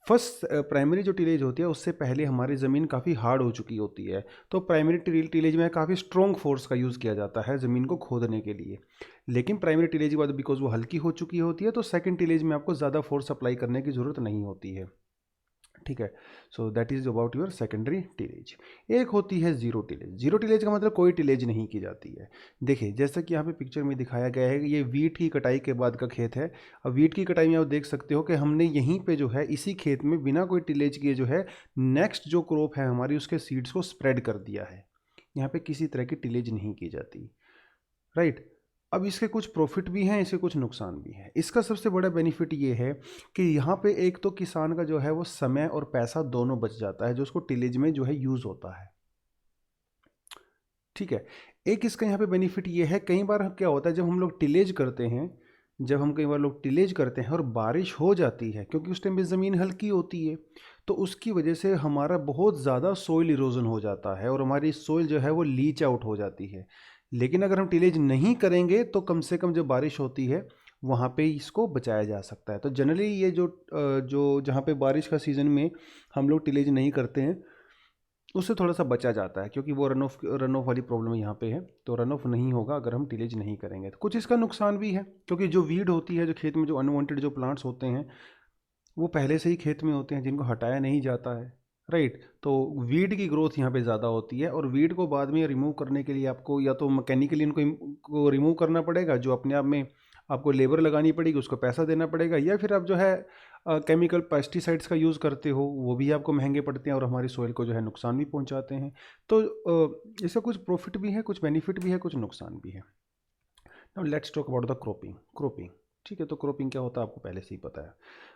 फर्स्ट प्राइमरी जो टिलेज होती है उससे पहले हमारी ज़मीन काफ़ी हार्ड हो चुकी होती है, तो प्राइमरी टिलेज में काफ़ी स्ट्रॉन्ग फोर्स का यूज़ किया जाता है ज़मीन को खोदने के लिए। लेकिन प्राइमरी टिलेज के बाद बिकॉज वो हल्की हो चुकी होती है, तो सेकंड टिलेज में आपको ज़्यादा फोर्स अप्लाई करने की ज़रूरत नहीं होती है। ठीक है, so that is about your secondary tillage. एक होती है जीरो टिलेज। जीरो टिलेज का मतलब कोई टिलेज नहीं की जाती है। देखिए जैसा कि यहाँ पे पिक्चर में दिखाया गया है, ये वीट की कटाई के बाद का खेत है। अब वीट की कटाई में आप देख सकते हो कि हमने यहीं पे जो है इसी खेत में बिना कोई टिलेज किए जो है नेक्स्ट जो क्रॉप है हमारी उसके सीड्स को स्प्रेड कर दिया है। यहाँ पे किसी तरह की टिलेज नहीं की जाती, राइट। अब इसके कुछ प्रॉफिट भी हैं, इसके कुछ नुकसान भी हैं। इसका सबसे बड़ा बेनिफिट ये है कि यहाँ पे एक तो किसान का जो है वो समय और पैसा दोनों बच जाता है, जो उसको टिलेज में जो है यूज़ होता है। ठीक है, एक इसका यहाँ पे बेनिफिट ये है, कई बार क्या होता है जब हम लोग टिलेज करते हैं, जब हम कई बार लोग टिलेज करते हैं और बारिश हो जाती है, क्योंकि उस टाइम पे ज़मीन हल्की होती है, तो उसकी वजह से हमारा बहुत ज़्यादा सोइल इरोजन हो जाता है और हमारी सोइल जो है वो लीच आउट हो जाती है। लेकिन अगर हम टिलेज नहीं करेंगे तो कम से कम जब बारिश होती है वहाँ पे इसको बचाया जा सकता है। तो जनरली ये जो जहाँ पे बारिश का सीज़न में हम लोग टिलेज नहीं करते हैं उससे थोड़ा सा बचा जाता है, क्योंकि वो रन ऑफ वाली प्रॉब्लम यहाँ पे है, तो रन ऑफ नहीं होगा अगर हम टिलेज नहीं करेंगे। तो कुछ इसका नुकसान भी है, क्योंकि जो वीड होती है, जो खेत में जो अनवांटेड जो प्लांट्स होते हैं वो पहले से ही खेत में होते हैं, जिनको हटाया नहीं जाता है, राइट। तो वीड की ग्रोथ यहाँ पे ज़्यादा होती है, और वीड को बाद में रिमूव करने के लिए आपको या तो मैकेनिकली इनको रिमूव करना पड़ेगा, जो अपने आप में आपको लेबर लगानी पड़ेगी, उसको पैसा देना पड़ेगा, या फिर आप जो है केमिकल पेस्टिसाइड्स का यूज़ करते हो, वो भी आपको महंगे पड़ते हैं और हमारी सोइल को जो है नुकसान भी पहुंचाते हैं। तो इसका कुछ प्रॉफिट भी है, कुछ बेनिफिट भी है, कुछ नुकसान भी है। Now let's talk about the cropping. ठीक है, तो क्रॉपिंग क्या होता है आपको पहले से ही पता है।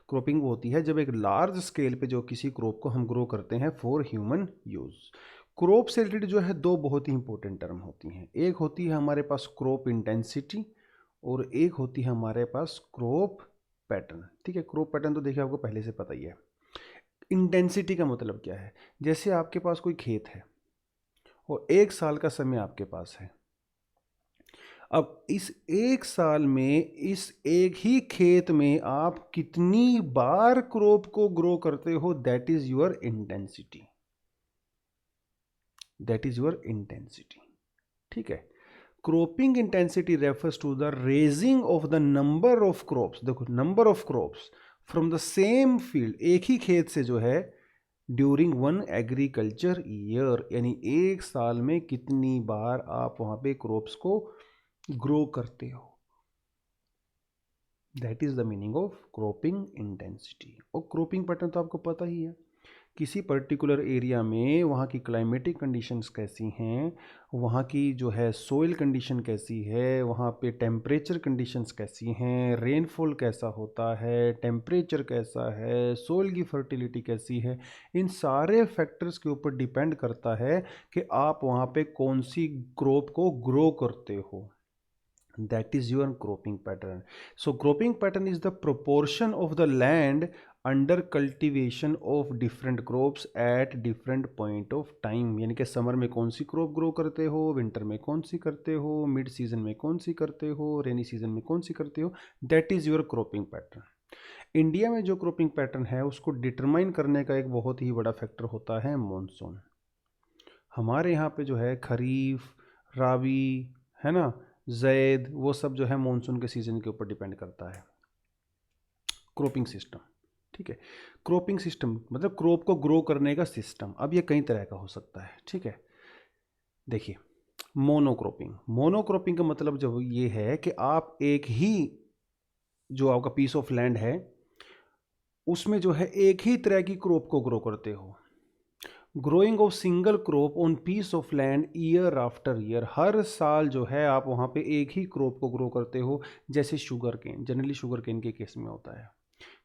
क्रॉपिंग वो होती है जब एक लार्ज स्केल पे जो किसी क्रॉप को हम ग्रो करते हैं फॉर ह्यूमन यूज़। क्रॉप से रिलेटेड जो है दो बहुत ही इंपॉर्टेंट टर्म होती हैं। एक होती है हमारे पास क्रॉप इंटेंसिटी, और एक होती है हमारे पास क्रॉप पैटर्न। ठीक है, क्रॉप पैटर्न तो देखिए आपको पहले से पता ही है। इंटेंसिटी का मतलब क्या है, जैसे आपके पास कोई खेत है और 1 साल का समय आपके पास है। अब इस 1 साल में इस एक ही खेत में आप कितनी बार क्रॉप को ग्रो करते हो, that is your intensity. That is your intensity. ठीक है, cropping intensity refers to the raising of the number of crops. देखो, number of crops from the same field, एक ही खेत से जो है, ड्यूरिंग वन एग्रीकल्चर ईयर, यानी एक साल में कितनी बार आप वहां पे क्रॉप्स को ग्रो करते हो। That is the meaning of cropping intensity. और क्रॉपिंग पैटर्न तो आपको पता ही है, किसी पर्टिकुलर एरिया में वहाँ की क्लाइमेटिक कंडीशंस कैसी हैं, वहाँ की जो है सोइल कंडीशन कैसी है, वहाँ पे टेम्परेचर कंडीशंस कैसी हैं, रेनफॉल कैसा होता है, टेम्परेचर कैसा है, सोइल की फर्टिलिटी कैसी है, इन सारे फैक्टर्स के ऊपर डिपेंड करता है कि आप वहाँ पे कौन सी क्रॉप को ग्रो करते हो। That is your cropping pattern. So cropping pattern is the proportion of the land under cultivation of different crops at different point of time। यानी कि समर में कौन सी क्रॉप ग्रो करते हो, विंटर में कौन सी करते हो, मिड सीजन में कौन सी करते हो, रेनी सीजन में कौन सी करते हो। That is your cropping pattern. India में जो क्रॉपिंग पैटर्न है उसको डिटरमाइन करने का एक बहुत ही बड़ा फैक्टर होता है मॉनसून। हमारे यहाँ पे जो है खरीफ, राबी, है ना, जैद, वो सब जो है मॉनसून के सीजन के ऊपर डिपेंड करता है क्रॉपिंग सिस्टम। ठीक है, क्रॉपिंग सिस्टम मतलब क्रॉप को ग्रो करने का सिस्टम। अब ये कई तरह का हो सकता है। ठीक है, देखिए, मोनोक्रॉपिंग। मोनोक्रॉपिंग का मतलब जब ये है कि आप एक ही जो आपका पीस ऑफ लैंड है उसमें जो है एक ही तरह की क्रॉप को ग्रो करते हो। Growing of single crop on piece of land year after year, हर साल जो है आप वहाँ पे एक ही क्रॉप को ग्रो करते हो। जैसे sugarcane, generally sugarcane के केस में होता है,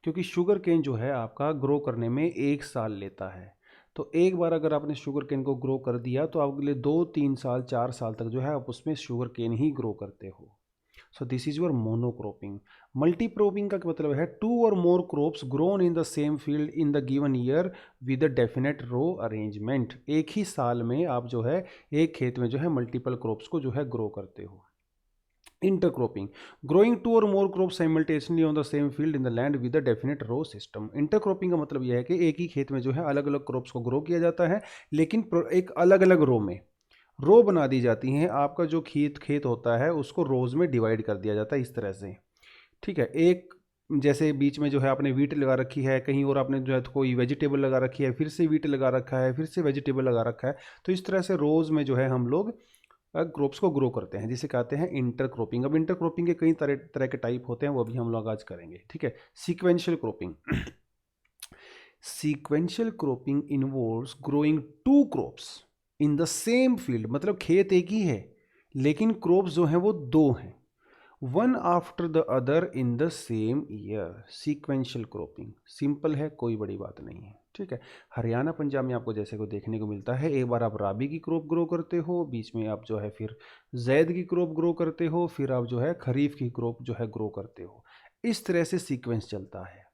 क्योंकि शुगर केन जो है आपका ग्रो करने में एक साल लेता है। तो एक बार अगर आपने शुगर केन को ग्रो कर दिया तो आप अगले 2-3 साल 4 साल तक जो है आप उसमें शुगर केन ही ग्रो करते हो। So this is your monocropping. Multicropping का मतलब है टू और more crops grown in the same field in the given year with a definite row arrangement. एक ही साल में आप जो है एक खेत में जो है मल्टीपल क्रॉप्स को जो है ग्रो करते हो। इंटरक्रॉपिंग, ग्रोइंग टू और more crop simultaneously on the same field in the land with a definite row system. Intercropping का मतलब यह है कि एक ही खेत में जो है अलग अलग क्रॉप्स को ग्रो किया जाता है, लेकिन एक अलग अलग रो में रो बना दी जाती हैं। आपका जो खेत होता है उसको रोज में डिवाइड कर दिया जाता है इस तरह से। ठीक है, एक जैसे बीच में जो है आपने वीट लगा रखी है, कहीं और आपने जो है कोई वेजिटेबल लगा रखी है, फिर से वीट लगा रखा है, फिर से वेजिटेबल लगा रखा है। तो इस तरह से रोज में जो है हम लोग क्रॉप्स को ग्रो करते हैं, जिसे कहते हैं इंटरक्रॉपिंग। अब इंटरक्रॉपिंग के कई तरह तरह के टाइप होते हैं, वो अभी हम लोग आज करेंगे। ठीक है, sequential cropping. Sequential cropping involves growing two crops in the same field, मतलब खेत एक ही है लेकिन क्रॉप्स जो हैं वो दो हैं, one after the other in the same year. Sequential cropping simple है, कोई बड़ी बात नहीं है। ठीक है, हरियाणा पंजाब में आपको जैसे को देखने को मिलता है, एक बार आप राबी की क्रॉप ग्रो करते हो, बीच में आप जो है फिर जैद की क्रॉप ग्रो करते हो, फिर आप जो है खरीफ की क्रॉप जो है ग्रो करते हो। इस तरह से सीक्वेंस चलता है,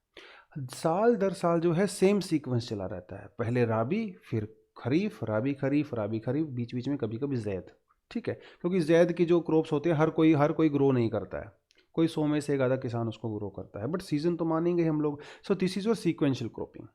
साल दर साल जो है सेम सीक्वेंस चला रहता है। पहले राबी, फिर खरीफ, राबी खरीफ, राबी खरीफ, बीच बीच में कभी कभी जैद। ठीक है, क्योंकि जैद की जो क्रॉप्स होते हैं हर कोई ग्रो नहीं करता है, कोई 100 में से एक आधा किसान उसको ग्रो करता है, बट सीजन तो मानेंगे हम लोग। सो this is your sequential cropping.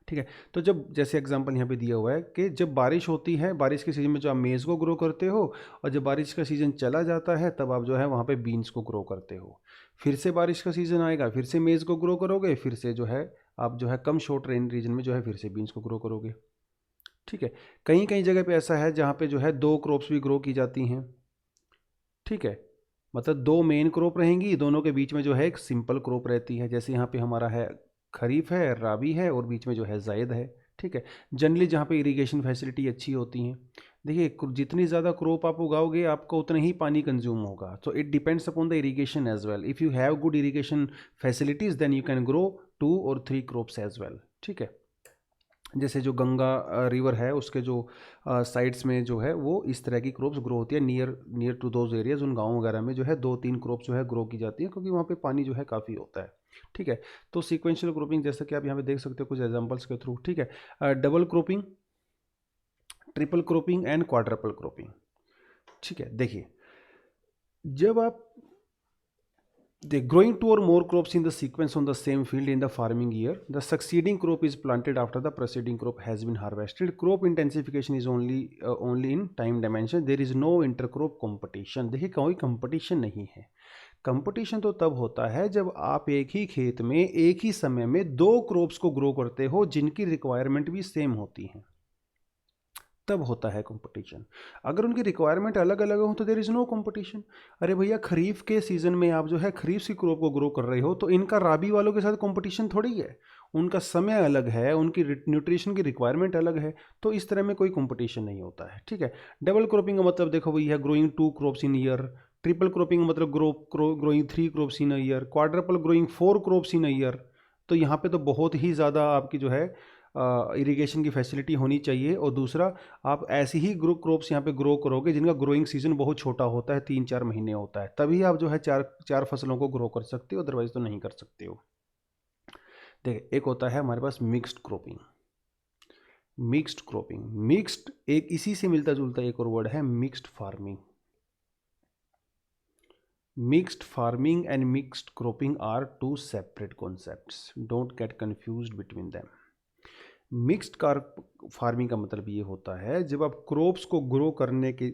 ठीक है, तो जब जैसे एग्जांपल यहाँ पे दिया हुआ है कि जब बारिश होती है, बारिश के सीजन में जो आप मेज़ को ग्रो करते हो, और जब बारिश का सीजन चला जाता है तब आप जो है वहाँ पे बीन्स को ग्रो करते हो। फिर से बारिश का सीजन आएगा, फिर से मेज़ को ग्रो करोगे, फिर से जो है आप जो है कम शॉर्ट रेन रीजन में जो है फिर से बीन्स को ग्रो करोगे। ठीक है, कहीं कहीं जगह पे ऐसा है जहाँ पे जो है दो क्रॉप्स भी ग्रो की जाती हैं। ठीक है, मतलब दो मेन क्रॉप रहेंगी, दोनों के बीच में जो है एक सिंपल क्रॉप रहती है। जैसे यहाँ पे हमारा है खरीफ है, राबी है, और बीच में जो है जायद है। ठीक है, जनरली जहाँ पे इरिगेशन फैसिलिटी अच्छी होती हैं, देखिए जितनी ज़्यादा क्रॉप आप उगाओगे आपको उतना ही पानी कंज्यूम होगा। तो it depends upon the irrigation as well. If you have good irrigation facilities then you can grow 2 or 3 crops as well. ठीक है, जैसे जो गंगा रिवर है उसके जो साइड्स में जो है वो इस तरह की क्रॉप्स ग्रो होती है, नियर टू दोज एरियाज। उन गाँव वगैरह में जो है 2-3 क्रॉप्स जो है ग्रो की जाती है, क्योंकि वहाँ पे पानी जो है काफ़ी होता है। ठीक है, तो सीक्वेंशियल क्रॉपिंग जैसा कि आप यहाँ पे देख सकते हो कुछ एग्जांपल्स के थ्रू। ठीक है, double cropping, triple cropping and quadruple cropping. ठीक है, देखिए जब आप The growing two or more crops in the sequence on the same field in the farming year, the succeeding crop is planted after the preceding crop has been harvested. Crop intensification is only in time dimension. There is no intercrop competition. देखिए कोई competition नहीं है. कंपटीशन तो तब होता है जब आप एक ही खेत में एक ही समय में दो क्रॉप्स को ग्रो करते हो जिनकी रिक्वायरमेंट भी सेम होती है, तब होता है कंपटीशन. अगर उनकी रिक्वायरमेंट अलग अलग हो तो देयर इज़ नो कंपटीशन. अरे भैया खरीफ के सीज़न में आप जो है खरीफ की क्रॉप को ग्रो कर रहे हो तो इनका राबी वालों के साथ कंपटीशन थोड़ी है. उनका समय अलग है, उनकी न्यूट्रिशन की रिक्वायरमेंट अलग है, तो इस तरह में कोई कंपटीशन नहीं होता है. ठीक है. डबल क्रॉपिंग का मतलब देखो भैया ग्रोइंग 2 क्रॉप्स इन ईयर. ट्रिपल क्रॉपिंग का मतलब growing 3 crops in a year. Quadruple growing 4 crops in a year. तो यहाँ पे तो बहुत ही ज़्यादा आपकी जो है इरिगेशन की फैसिलिटी होनी चाहिए. और दूसरा, आप ऐसी ही क्रॉप्स यहाँ पे ग्रो करोगे जिनका ग्रोइंग सीजन बहुत छोटा होता है, 3-4 महीने होता है, तभी आप जो है चार फसलों को ग्रो कर सकते हो, अदरवाइज तो नहीं कर सकते हो. देखिए एक होता है हमारे पास मिक्स्ड क्रॉपिंग. मिक्स्ड एक इसी से मिलता जुलता एक और वर्ड है mixed farming. Mixed farming and mixed cropping are two separate concepts. Don't get confused between them. Mixed farming का मतलब ये होता है जब आप क्रॉप्स को ग्रो करने के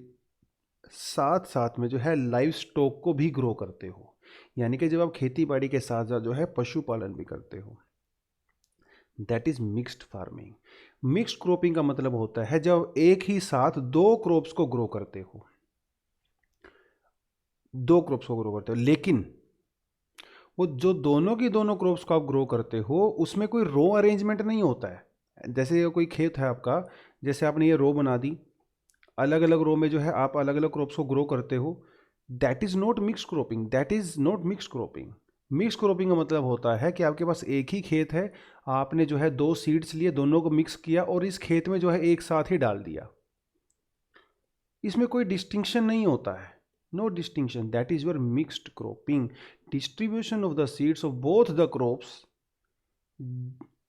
साथ साथ में जो है लाइव स्टॉक को भी ग्रो करते हो, यानी कि जब आप खेती बाड़ी के साथ साथ जो है पशुपालन भी करते हो, that is mixed farming. Mixed cropping का मतलब होता है जब एक ही साथ दो क्रॉप्स को ग्रो करते हो, लेकिन वो जो दोनों की दोनों क्रॉप्स को आप ग्रो करते हो उसमें कोई रो अरेंजमेंट नहीं होता है. जैसे ये कोई खेत है आपका, जैसे आपने ये रो बना दी, अलग अलग रो में जो है आप अलग अलग क्रॉप्स को ग्रो करते हो, that is not mixed cropping. Mixed cropping का मतलब होता है कि आपके पास एक ही खेत है, आपने जो है दो सीड्स लिए, दोनों को मिक्स किया और इस खेत में जो है एक साथ ही डाल दिया. इसमें कोई डिस्टिंक्शन नहीं होता है. No distinction. That is your mixed cropping. Distribution of the seeds of both the crops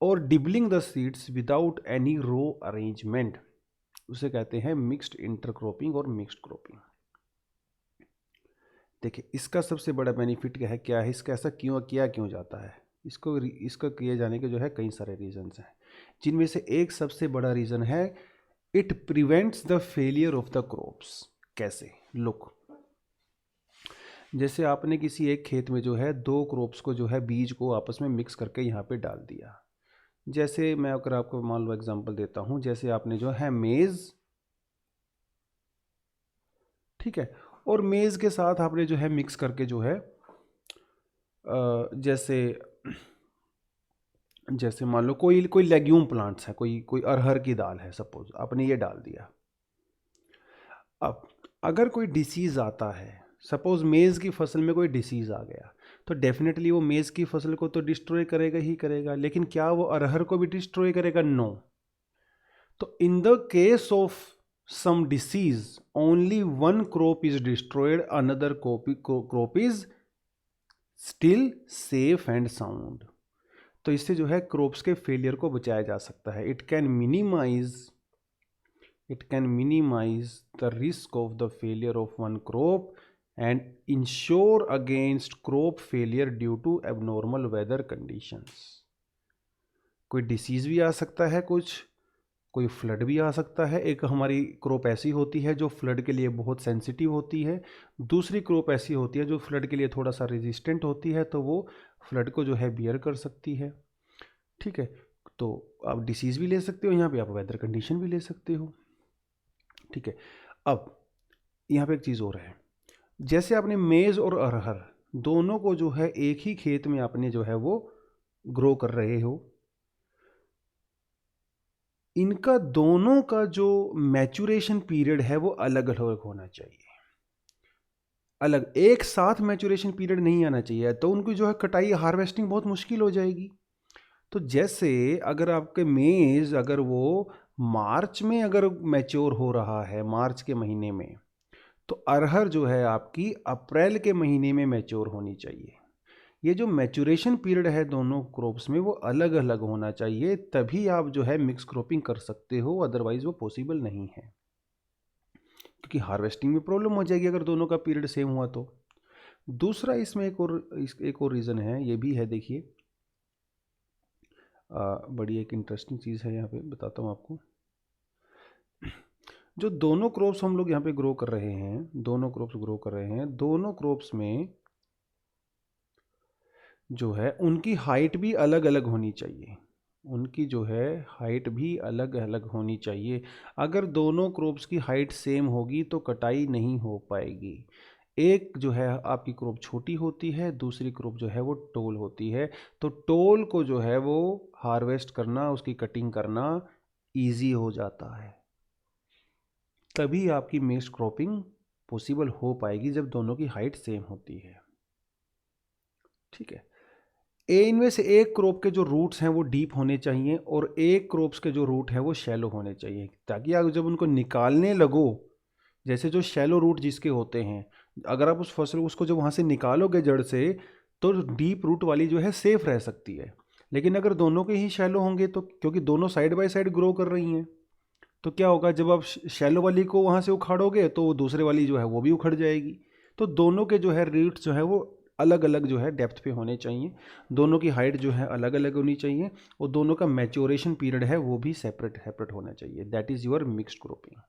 or dibbling the seeds without any row arrangement, उसे कहते हैं मिक्स्ड इंटरक्रॉपिंग और मिक्स्ड क्रॉपिंग. देखिए इसका सबसे बड़ा बेनिफिट क्या है, इसका ऐसा क्यों जाता है, इसको किए जाने के जो है कई सारे रीजंस हैं, जिनमें से एक सबसे बड़ा रीज़न है it prevents the failure of the crops. कैसे? लुक, जैसे आपने किसी एक खेत में जो है दो क्रॉप्स को जो है बीज को आपस में मिक्स करके यहाँ पे डाल दिया. जैसे मैं अगर आपको मान लो एग्जांपल देता हूँ, जैसे आपने जो है मेज़, ठीक है, और मेज़ के साथ आपने जो है मिक्स करके जो है जैसे मान लो कोई लेग्यूम प्लांट्स है, कोई अरहर की दाल है, सपोज आपने ये डाल दिया. अब अगर कोई डिसीज़ आता है, सपोज मेज़ की फसल में कोई डिसीज़ आ गया, तो डेफिनेटली वो मेज़ की फसल को तो डिस्ट्रॉय करेगा ही करेगा, लेकिन क्या वो अरहर को भी डिस्ट्रॉय करेगा? नो. तो in the case of some disease only one crop is destroyed, another crop is still safe and sound. तो इससे जो है क्रॉप्स के फेलियर को बचाया जा सकता है. It can minimise the risk of the failure of one crop and ensure against crop failure due to abnormal weather conditions. कोई डिसीज़ भी आ सकता है, कोई फ्लड भी आ सकता है. एक हमारी क्रॉप ऐसी होती है जो फ्लड के लिए बहुत सेंसिटिव होती है, दूसरी क्रॉप ऐसी होती है जो फ्लड के लिए थोड़ा सा रेजिस्टेंट होती है, तो वो फ्लड को जो है बियर कर सकती है. ठीक है, तो आप डिसीज़ भी ले सकते हो, यहाँ पे आप वेदर कंडीशन भी ले सकते हो. ठीक है, अब यहाँ पे एक चीज़ और है, जैसे आपने मेज़ और अरहर दोनों को जो है एक ही खेत में आपने जो है वो ग्रो कर रहे हो, इनका दोनों का जो मैच्योरेशन पीरियड है वो अलग अलग होना चाहिए. एक साथ मैच्योरेशन पीरियड नहीं आना चाहिए, तो उनकी जो है कटाई हार्वेस्टिंग बहुत मुश्किल हो जाएगी. तो जैसे अगर आपके मेज़ अगर वो मार्च में अगर मैच्योर हो रहा है, मार्च के महीने में, तो अरहर जो है आपकी अप्रैल के महीने में मैच्योर होनी चाहिए. ये जो मैच्योरेशन पीरियड है दोनों क्रॉप्स में वो अलग अलग होना चाहिए, तभी आप जो है मिक्स क्रॉपिंग कर सकते हो, अदरवाइज वो पॉसिबल नहीं है, क्योंकि हार्वेस्टिंग में प्रॉब्लम हो जाएगी अगर दोनों का पीरियड सेम हुआ तो. दूसरा इसमें एक और रीज़न है, ये भी है, देखिए बड़ी एक इंटरेस्टिंग चीज़ है, यहाँ पे बताता हूँ आपको। जो दोनों क्रॉप्स हम लोग यहाँ पे ग्रो कर रहे हैं, दोनों क्रॉप्स ग्रो कर रहे हैं, दोनों क्रॉप्स में जो है उनकी हाइट भी अलग अलग होनी चाहिए, उनकी जो है हाइट भी अलग अलग होनी चाहिए। अगर दोनों क्रॉप्स की हाइट सेम होगी तो कटाई नहीं हो पाएगी। एक जो है आपकी क्रॉप छोटी होती है, दूसरी क्रॉप जो है वो टोल होती है, तो टोल को जो है वो हार्वेस्ट करना, उसकी कटिंग करना इजी हो जाता है। तभी आपकी मिक्स्ड क्रॉपिंग पॉसिबल हो पाएगी जब दोनों की हाइट सेम होती है। ठीक है, इनमें से एक क्रॉप के जो रूट्स हैं वो डीप होने चाहिए और एक क्रॉप्स के जो रूट हैं वो शैलो होने चाहिए, ताकि आप जब उनको निकालने लगो, जैसे जो शैलो रूट जिसके होते हैं, अगर आप उस फसल उसको जब वहाँ से निकालोगे जड़ से, तो डीप रूट वाली जो है सेफ रह सकती है। लेकिन अगर दोनों के ही शैलो होंगे तो, क्योंकि दोनों साइड बाय साइड ग्रो कर रही हैं, तो क्या होगा, जब आप शैलो वाली को वहाँ से उखाड़ोगे तो दूसरे वाली जो है वो भी उखड़ जाएगी। तो दोनों के जो है रूट्स जो है वो अलग अलग जो है डेप्थ पे होने चाहिए, दोनों की हाइट जो है अलग अलग होनी चाहिए, और दोनों का मैच्योरेशन पीरियड है वो भी सेपरेट सेपरेट होना चाहिए। That is your mixed cropping.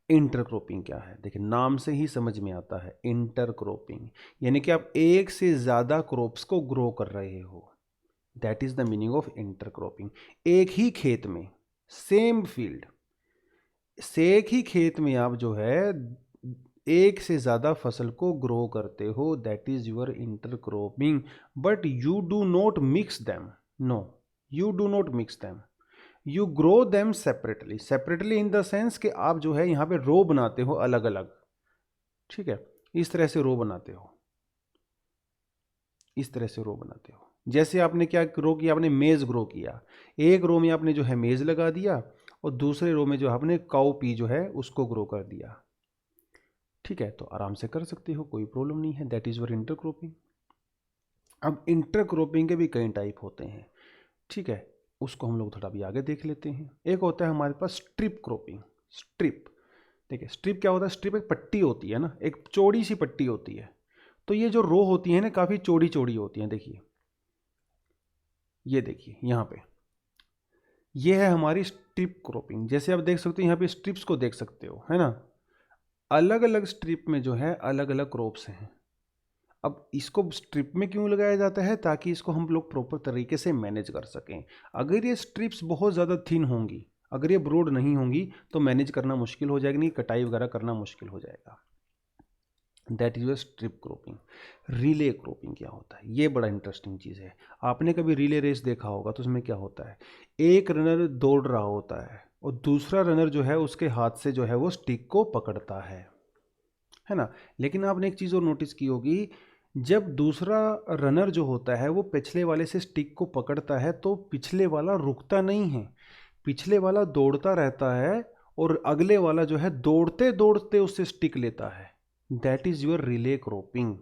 Intercropping क्या है, देखिए नाम से ही समझ में आता है, इंटरक्रॉपिंग यानी कि आप एक से ज़्यादा क्रॉप्स को ग्रो कर रहे हो। That is the meaning of intercropping. एक ही खेत में, सेम फील्ड से, एक ही खेत में आप जो है एक से ज़्यादा फसल को ग्रो करते हो, that is your intercropping. But you do not mix them, no, you do not mix them, you grow them separately. Separately in the sense कि आप जो है यहाँ पे रो बनाते हो अलग अलग। ठीक है, इस तरह से रो बनाते हो, इस तरह से रो बनाते हो। जैसे आपने क्या ग्रो किया, आपने मेज़ ग्रो किया, एक रो में आपने जो है मेज़ लगा दिया और दूसरे रो में जो आपने काउ पी जो है उसको ग्रो कर दिया। ठीक है, तो आराम से कर सकते हो, कोई प्रॉब्लम नहीं है। That is your intercropping. अब इंटरक्रॉपिंग के भी कई टाइप होते हैं। ठीक है, उसको हम लोग थोड़ा भी आगे देख लेते हैं। एक होता है हमारे पास स्ट्रिप क्रॉपिंग। स्ट्रिप, देखिए स्ट्रिप क्या होता है, स्ट्रिप एक पट्टी होती है ना, एक चौड़ी सी पट्टी होती है। तो ये जो रो होती है ना काफ़ी चौड़ी चौड़ी होती हैं, देखिए ये देखिए यहाँ पे, ये है हमारी स्ट्रिप क्रॉपिंग। जैसे आप देख सकते हो यहाँ पे स्ट्रिप्स को देख सकते हो, है ना, अलग अलग स्ट्रिप में जो है अलग अलग क्रॉप्स हैं। अब इसको स्ट्रिप में क्यों लगाया जाता है, ताकि इसको हम लोग प्रॉपर तरीके से मैनेज कर सकें। अगर ये स्ट्रिप्स बहुत ज़्यादा थिन होंगी, अगर ये ब्रॉड नहीं होंगी, तो मैनेज करना मुश्किल हो जाएगी, नहीं कटाई वगैरह करना मुश्किल हो जाएगा। That is strip cropping. Relay cropping क्या होता है, ये बड़ा इंटरेस्टिंग चीज़ है। आपने कभी रिले रेस देखा होगा, तो उसमें क्या होता है, एक रनर दौड़ रहा होता है और दूसरा रनर जो है उसके हाथ से जो है वो स्टिक को पकड़ता है ना। लेकिन आपने एक चीज़ और नोटिस की होगी, जब दूसरा रनर जो होता है वो पिछले वाले से स्टिक को पकड़ता है तो पिछले वाला रुकता नहीं है, पिछले वाला दौड़ता रहता है और अगले वाला जो है दौड़ते दौड़ते उससे स्टिक लेता है। That is your relay cropping.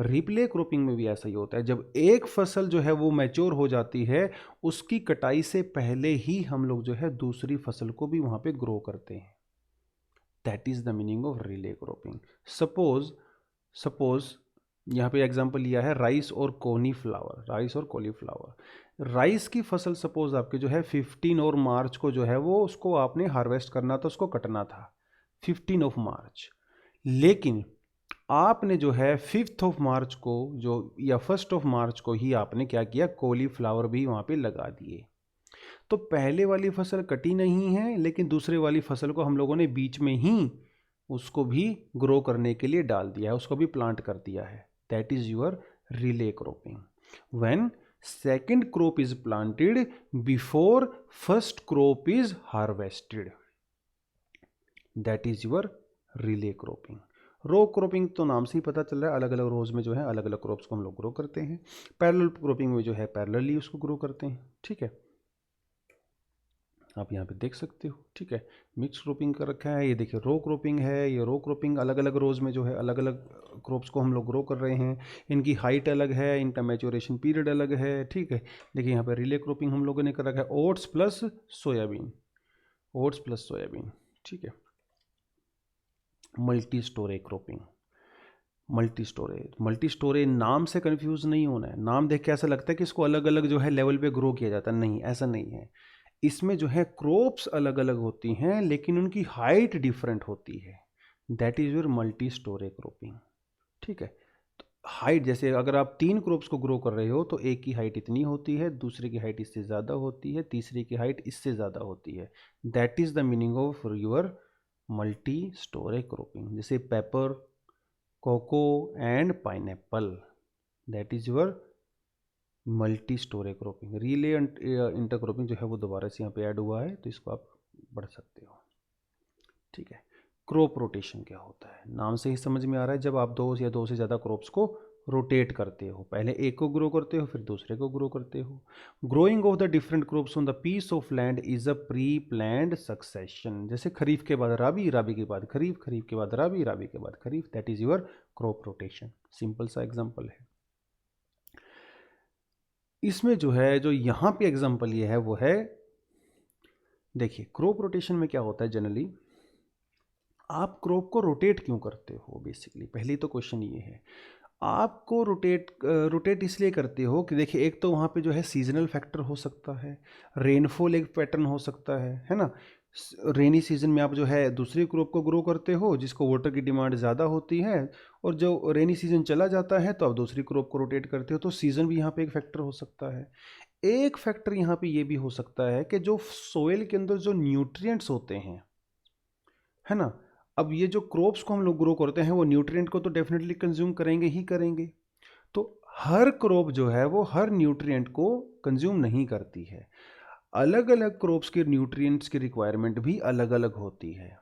Replay cropping में भी ऐसा ही होता है, जब एक फसल जो है वो मैच्योर हो जाती है, उसकी कटाई से पहले ही हम लोग जो है दूसरी फसल को भी वहां पे ग्रो करते हैं। That is the meaning of relay cropping. Suppose यहाँ पे एग्जांपल लिया है राइस और कॉलीफ्लावर, राइस और कॉलीफ्लावर। राइस की फसल सपोज आपके जो है 15 और मार्च को जो है वो उसको आपने हार्वेस्ट करना था, उसको कटना था 15 ऑफ मार्च। लेकिन आपने जो है 5th ऑफ मार्च को जो, या 1st ऑफ मार्च को ही आपने क्या किया, कॉलीफ्लावर भी वहाँ पे लगा दिए। तो पहले वाली फसल कटी नहीं है, लेकिन दूसरे वाली फसल को हम लोगों ने बीच में ही उसको भी ग्रो करने के लिए डाल दिया है, उसको भी प्लांट कर दिया है। That is your relay cropping. When second crop is planted before first crop is harvested, that is your relay cropping. Row cropping तो नाम से ही पता चल रहा है, अलग अलग रोज में जो है अलग अलग क्रॉप्स को हम लोग ग्रो करते हैं। पैरेलल क्रॉपिंग में जो है पैरेलली उसको ग्रो करते हैं। ठीक है, आप यहाँ पे देख सकते हो। ठीक है, मिक्स क्रॉपिंग कर रखा है, ये देखिए रो क्रॉपिंग है। ये रो क्रॉपिंग अलग अलग रोज में जो है अलग अलग क्रॉप्स को हम लोग ग्रो कर रहे हैं, इनकी हाइट अलग है, इनका मैच्योरेशन पीरियड अलग है। ठीक है, देखिए यहाँ पे रिले क्रॉपिंग हम लोगों ने कर रखा है, oats plus soybean, oats plus soybean. ठीक है, multi storage cropping. Multi storage. Multi storage नाम से कंफ्यूज नहीं होना है, नाम देख के ऐसा लगता है कि इसको अलग अलग जो है लेवल पे ग्रो किया जाता है, नहीं ऐसा नहीं है। इसमें जो है क्रॉप्स अलग अलग होती हैं लेकिन उनकी हाइट डिफरेंट होती है, that is your multi storage cropping. ठीक है, तो हाइट जैसे अगर आप 3 क्रॉप्स को ग्रो कर रहे हो तो एक की हाइट इतनी होती है, दूसरे की हाइट इससे ज़्यादा होती है, तीसरे की हाइट इससे ज़्यादा होती है, that is the meaning of your multi storage cropping. जैसे pepper, cocoa and pineapple, that is your multi storage cropping. Relay intercropping जो है वो दोबारा से यहाँ पे ऐड हुआ है, तो इसको आप पढ़ सकते हो। ठीक है, क्रॉप रोटेशन क्या होता है, नाम से ही समझ में आ रहा है, जब आप दो या दो से ज़्यादा क्रॉप्स को रोटेट करते हो, पहले एक को ग्रो करते हो फिर दूसरे को ग्रो करते हो। Growing of the different crops on the piece of land is a pre planned succession. जैसे खरीफ के बाद राबी, राबी के बाद खरीफ, खरीफ के बाद राबी, राबी के बाद Kharif, that is your crop rotation. Simple सा एग्जाम्पल है। इसमें जो है, जो यहाँ पे एग्जाम्पल ये है वो है, देखिए क्रॉप रोटेशन में क्या होता है जनरली, आप क्रॉप को रोटेट क्यों करते हो, बेसिकली पहली तो क्वेश्चन ये है। आपको रोटेट इसलिए करते हो कि देखिए एक तो वहाँ पे जो है सीजनल फैक्टर हो सकता है, रेनफॉल एक पैटर्न हो सकता है ना। रेनी सीजन में आप जो है दूसरी क्रॉप को ग्रो करते हो जिसको वाटर की डिमांड ज़्यादा होती है, और जो रेनी सीजन चला जाता है तो आप दूसरी क्रॉप को रोटेट करते हो, तो सीजन भी यहाँ पे एक फैक्टर हो सकता है। एक फैक्टर यहाँ पे ये भी हो सकता है कि जो सोइल के अंदर जो न्यूट्रिएंट्स होते हैं, है ना, अब ये जो क्रॉप्स को हम लोग ग्रो करते हैं वो न्यूट्रिएंट को तो डेफिनेटली कंज्यूम करेंगे ही करेंगे, तो हर क्रॉप जो है वो हर न्यूट्रिएंट को कंज्यूम नहीं करती है। अलग अलग क्रॉप्स के न्यूट्रिएंट्स की रिक्वायरमेंट भी अलग अलग होती है।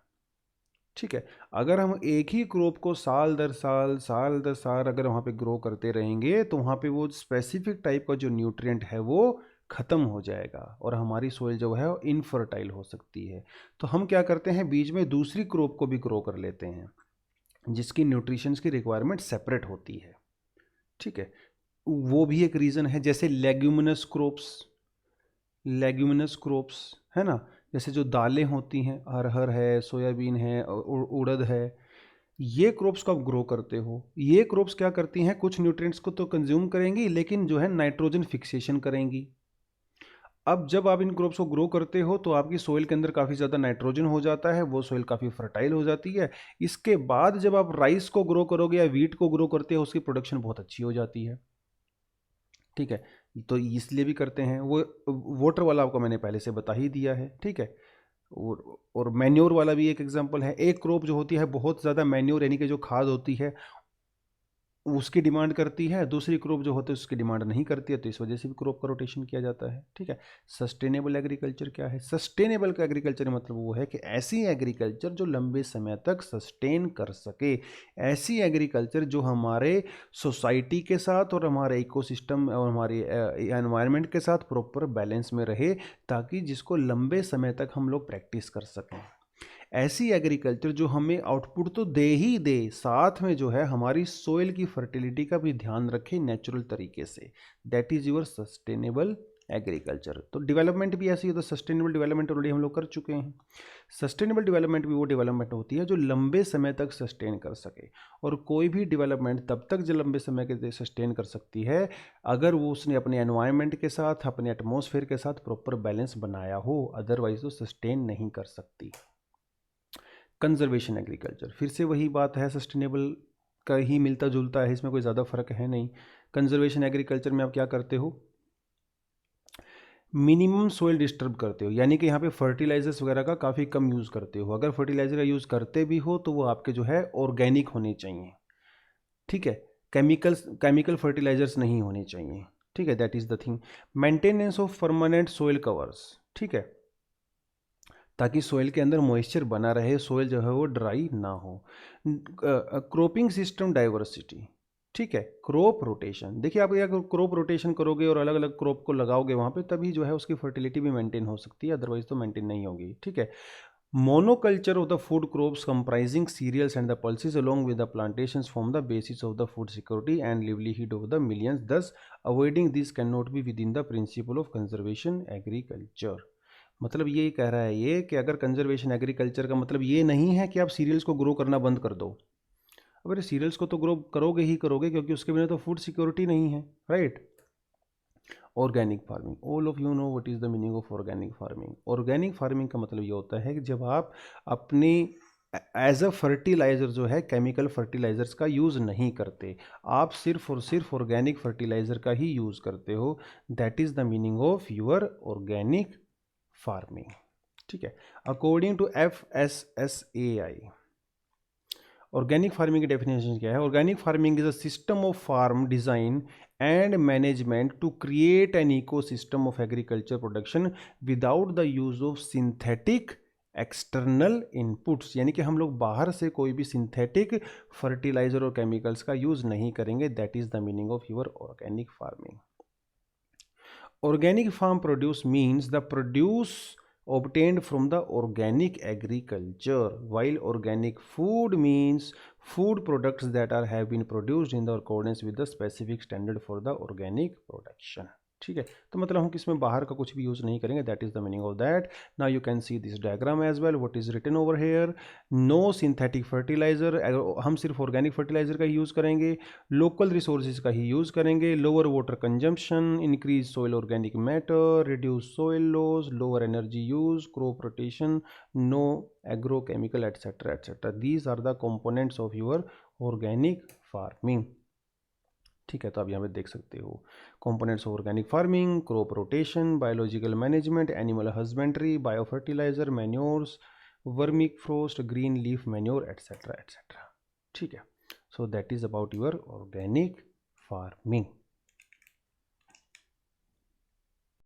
ठीक है, अगर हम एक ही क्रॉप को साल दर साल अगर वहाँ पे ग्रो करते रहेंगे तो वहाँ पे वो स्पेसिफिक टाइप का जो न्यूट्रिएंट है वो ख़त्म हो जाएगा और हमारी सोइल जो है वो इनफर्टाइल हो सकती है। तो हम क्या करते हैं, बीच में दूसरी क्रॉप को भी ग्रो कर लेते हैं जिसकी न्यूट्रिशंस की रिक्वायरमेंट सेपरेट होती है। ठीक है, वो भी एक रीज़न है। जैसे लेग्यूमिनस क्रॉप्स है ना, जैसे जो दालें होती हैं, अरहर है, सोयाबीन है, उड़द है, ये क्रॉप्स को आप ग्रो करते हो। ये क्रॉप्स क्या करती हैं, कुछ न्यूट्रिएंट्स को तो कंज्यूम करेंगी लेकिन जो है नाइट्रोजन फिक्सेशन करेंगी। अब जब आप इन क्रॉप्स को ग्रो करते हो तो आपकी सोइल के अंदर काफ़ी ज़्यादा नाइट्रोजन हो जाता है, वो सोइल काफ़ी फर्टाइल हो जाती है। इसके बाद जब आप राइस को ग्रो करोगे या वीट को ग्रो करते हो, उसकी प्रोडक्शन बहुत अच्छी हो जाती है। ठीक है, तो इसलिए भी करते हैं। वो वाटर वाला आपको मैंने पहले से बता ही दिया है। ठीक है, और मैन्योर वाला भी एक एग्जांपल है। एक क्रॉप जो होती है बहुत ज़्यादा मैन्योर यानी कि जो खाद होती है उसकी डिमांड करती है, दूसरी क्रॉप जो होती है उसकी डिमांड नहीं करती है, तो इस वजह से भी क्रॉप का रोटेशन किया जाता है। ठीक है, सस्टेनेबल एग्रीकल्चर क्या है, सस्टेनेबल का एग्रीकल्चर मतलब वो है कि ऐसी एग्रीकल्चर जो लंबे समय तक सस्टेन कर सके, ऐसी एग्रीकल्चर जो हमारे सोसाइटी के साथ और हमारे इकोसिस्टम और हमारे एनवायरनमेंट के साथ प्रॉपर बैलेंस में रहे, ताकि जिसको लंबे समय तक हम लोग प्रैक्टिस कर सकें। ऐसी एग्रीकल्चर जो हमें आउटपुट तो दे ही दे, साथ में जो है हमारी सोइल की फर्टिलिटी का भी ध्यान रखे नेचुरल तरीके से, that is your sustainable agriculture. तो डेवलपमेंट भी ऐसी होता है, सस्टेनेबल डेवलपमेंट ऑलरेडी हम लोग कर चुके हैं। सस्टेनेबल डेवलपमेंट भी वो डेवलपमेंट होती है जो लंबे समय तक सस्टेन कर सके, और कोई भी डेवलपमेंट तब तक जो लंबे समय के लिए सस्टेन कर सकती है अगर वो उसने अपने एनवायरनमेंट के साथ, अपने एटमॉस्फेयर के साथ प्रॉपर बैलेंस बनाया हो, अदरवाइज तो सस्टेन नहीं कर सकती। कंजर्वेशन एग्रीकल्चर, फिर से वही बात है, सस्टेनेबल का ही मिलता जुलता है, इसमें कोई ज़्यादा फर्क है नहीं। कंजर्वेशन एग्रीकल्चर में आप क्या करते हो, मिनिमम सोइल डिस्टर्ब करते हो, यानी कि यहाँ पे फर्टिलाइजर्स वगैरह का काफ़ी कम यूज़ करते हो। अगर फर्टिलाइजर का यूज़ करते भी हो तो वो आपके जो है ऑर्गेनिक होने चाहिए। ठीक है, केमिकल फर्टिलाइजर्स नहीं होने चाहिए। ठीक है, that is the thing. Maintenance of permanent soil covers, ठीक है, ताकि सोइल के अंदर मॉइस्चर बना रहे, सोइल जो है वो ड्राई ना हो। क्रॉपिंग सिस्टम डाइवर्सिटी, ठीक है, क्रॉप रोटेशन, देखिए आप अगर क्रॉप रोटेशन करोगे और अलग अलग क्रॉप को लगाओगे वहाँ पे, तभी जो है उसकी फर्टिलिटी भी मेंटेन हो सकती है, अदरवाइज तो मेंटेन नहीं होगी। ठीक है, monoculture of the food crops comprising cereals and the pulses along with the plantations form the basis of the food security and livelihood of the millions, thus avoiding this can not be within the principle of conservation agriculture. मतलब ये कह रहा है ये कि अगर कंजर्वेशन एग्रीकल्चर का मतलब ये नहीं है कि आप सीरियल्स को ग्रो करना बंद कर दो। अब सीरियल्स को तो ग्रो करोगे ही करोगे, क्योंकि उसके बिना तो फूड सिक्योरिटी नहीं है, right. Organic farming, all of you know what is the meaning of organic farming. Organic farming का मतलब ये होता है कि जब आप अपनी एज अ फर्टिलाइज़र जो है केमिकल फर्टिलाइज़र्स का यूज़ नहीं करते, आप सिर्फ और सिर्फ ऑर्गेनिक फर्टिलाइज़र का ही यूज़ करते हो, that is the meaning of your organic farming. ठीक है, according to FSSAI, organic farming की डेफिनेशन क्या है? Organic farming is a system of farm design and management to create an ecosystem of agriculture production without the use of synthetic external inputs, यानी कि हम लोग बाहर से कोई भी सिंथेटिक फर्टिलाइजर और केमिकल्स का यूज नहीं करेंगे, that is the meaning of your organic farming. Organic farm produce means the produce obtained from the organic agriculture, while organic food means food products that have been produced in the accordance with the specific standard for the organic production. ठीक है, तो मतलब हम किसमें बाहर का कुछ भी यूज नहीं करेंगे, that is the meaning of that. Now you can see this diagram as well, what is written over here, no synthetic fertiliser, हम सिर्फ ऑर्गेनिक फर्टिलाइजर का ही यूज करेंगे, लोकल रिसोर्सेज का ही यूज करेंगे, lower water consumption, increase soil organic matter, reduce soil loss, lower energy use, crop rotation, no agrochemical etcetera etcetera. These are the components of your organic farming. ठीक है, तो आप यहाँ पे देख सकते हो components of organic farming, crop rotation, biological management, animal husbandry, bio fertiliser, manures, vermicompost, green leaf manure etcetera etcetera. ठीक है, so that is about your organic farming.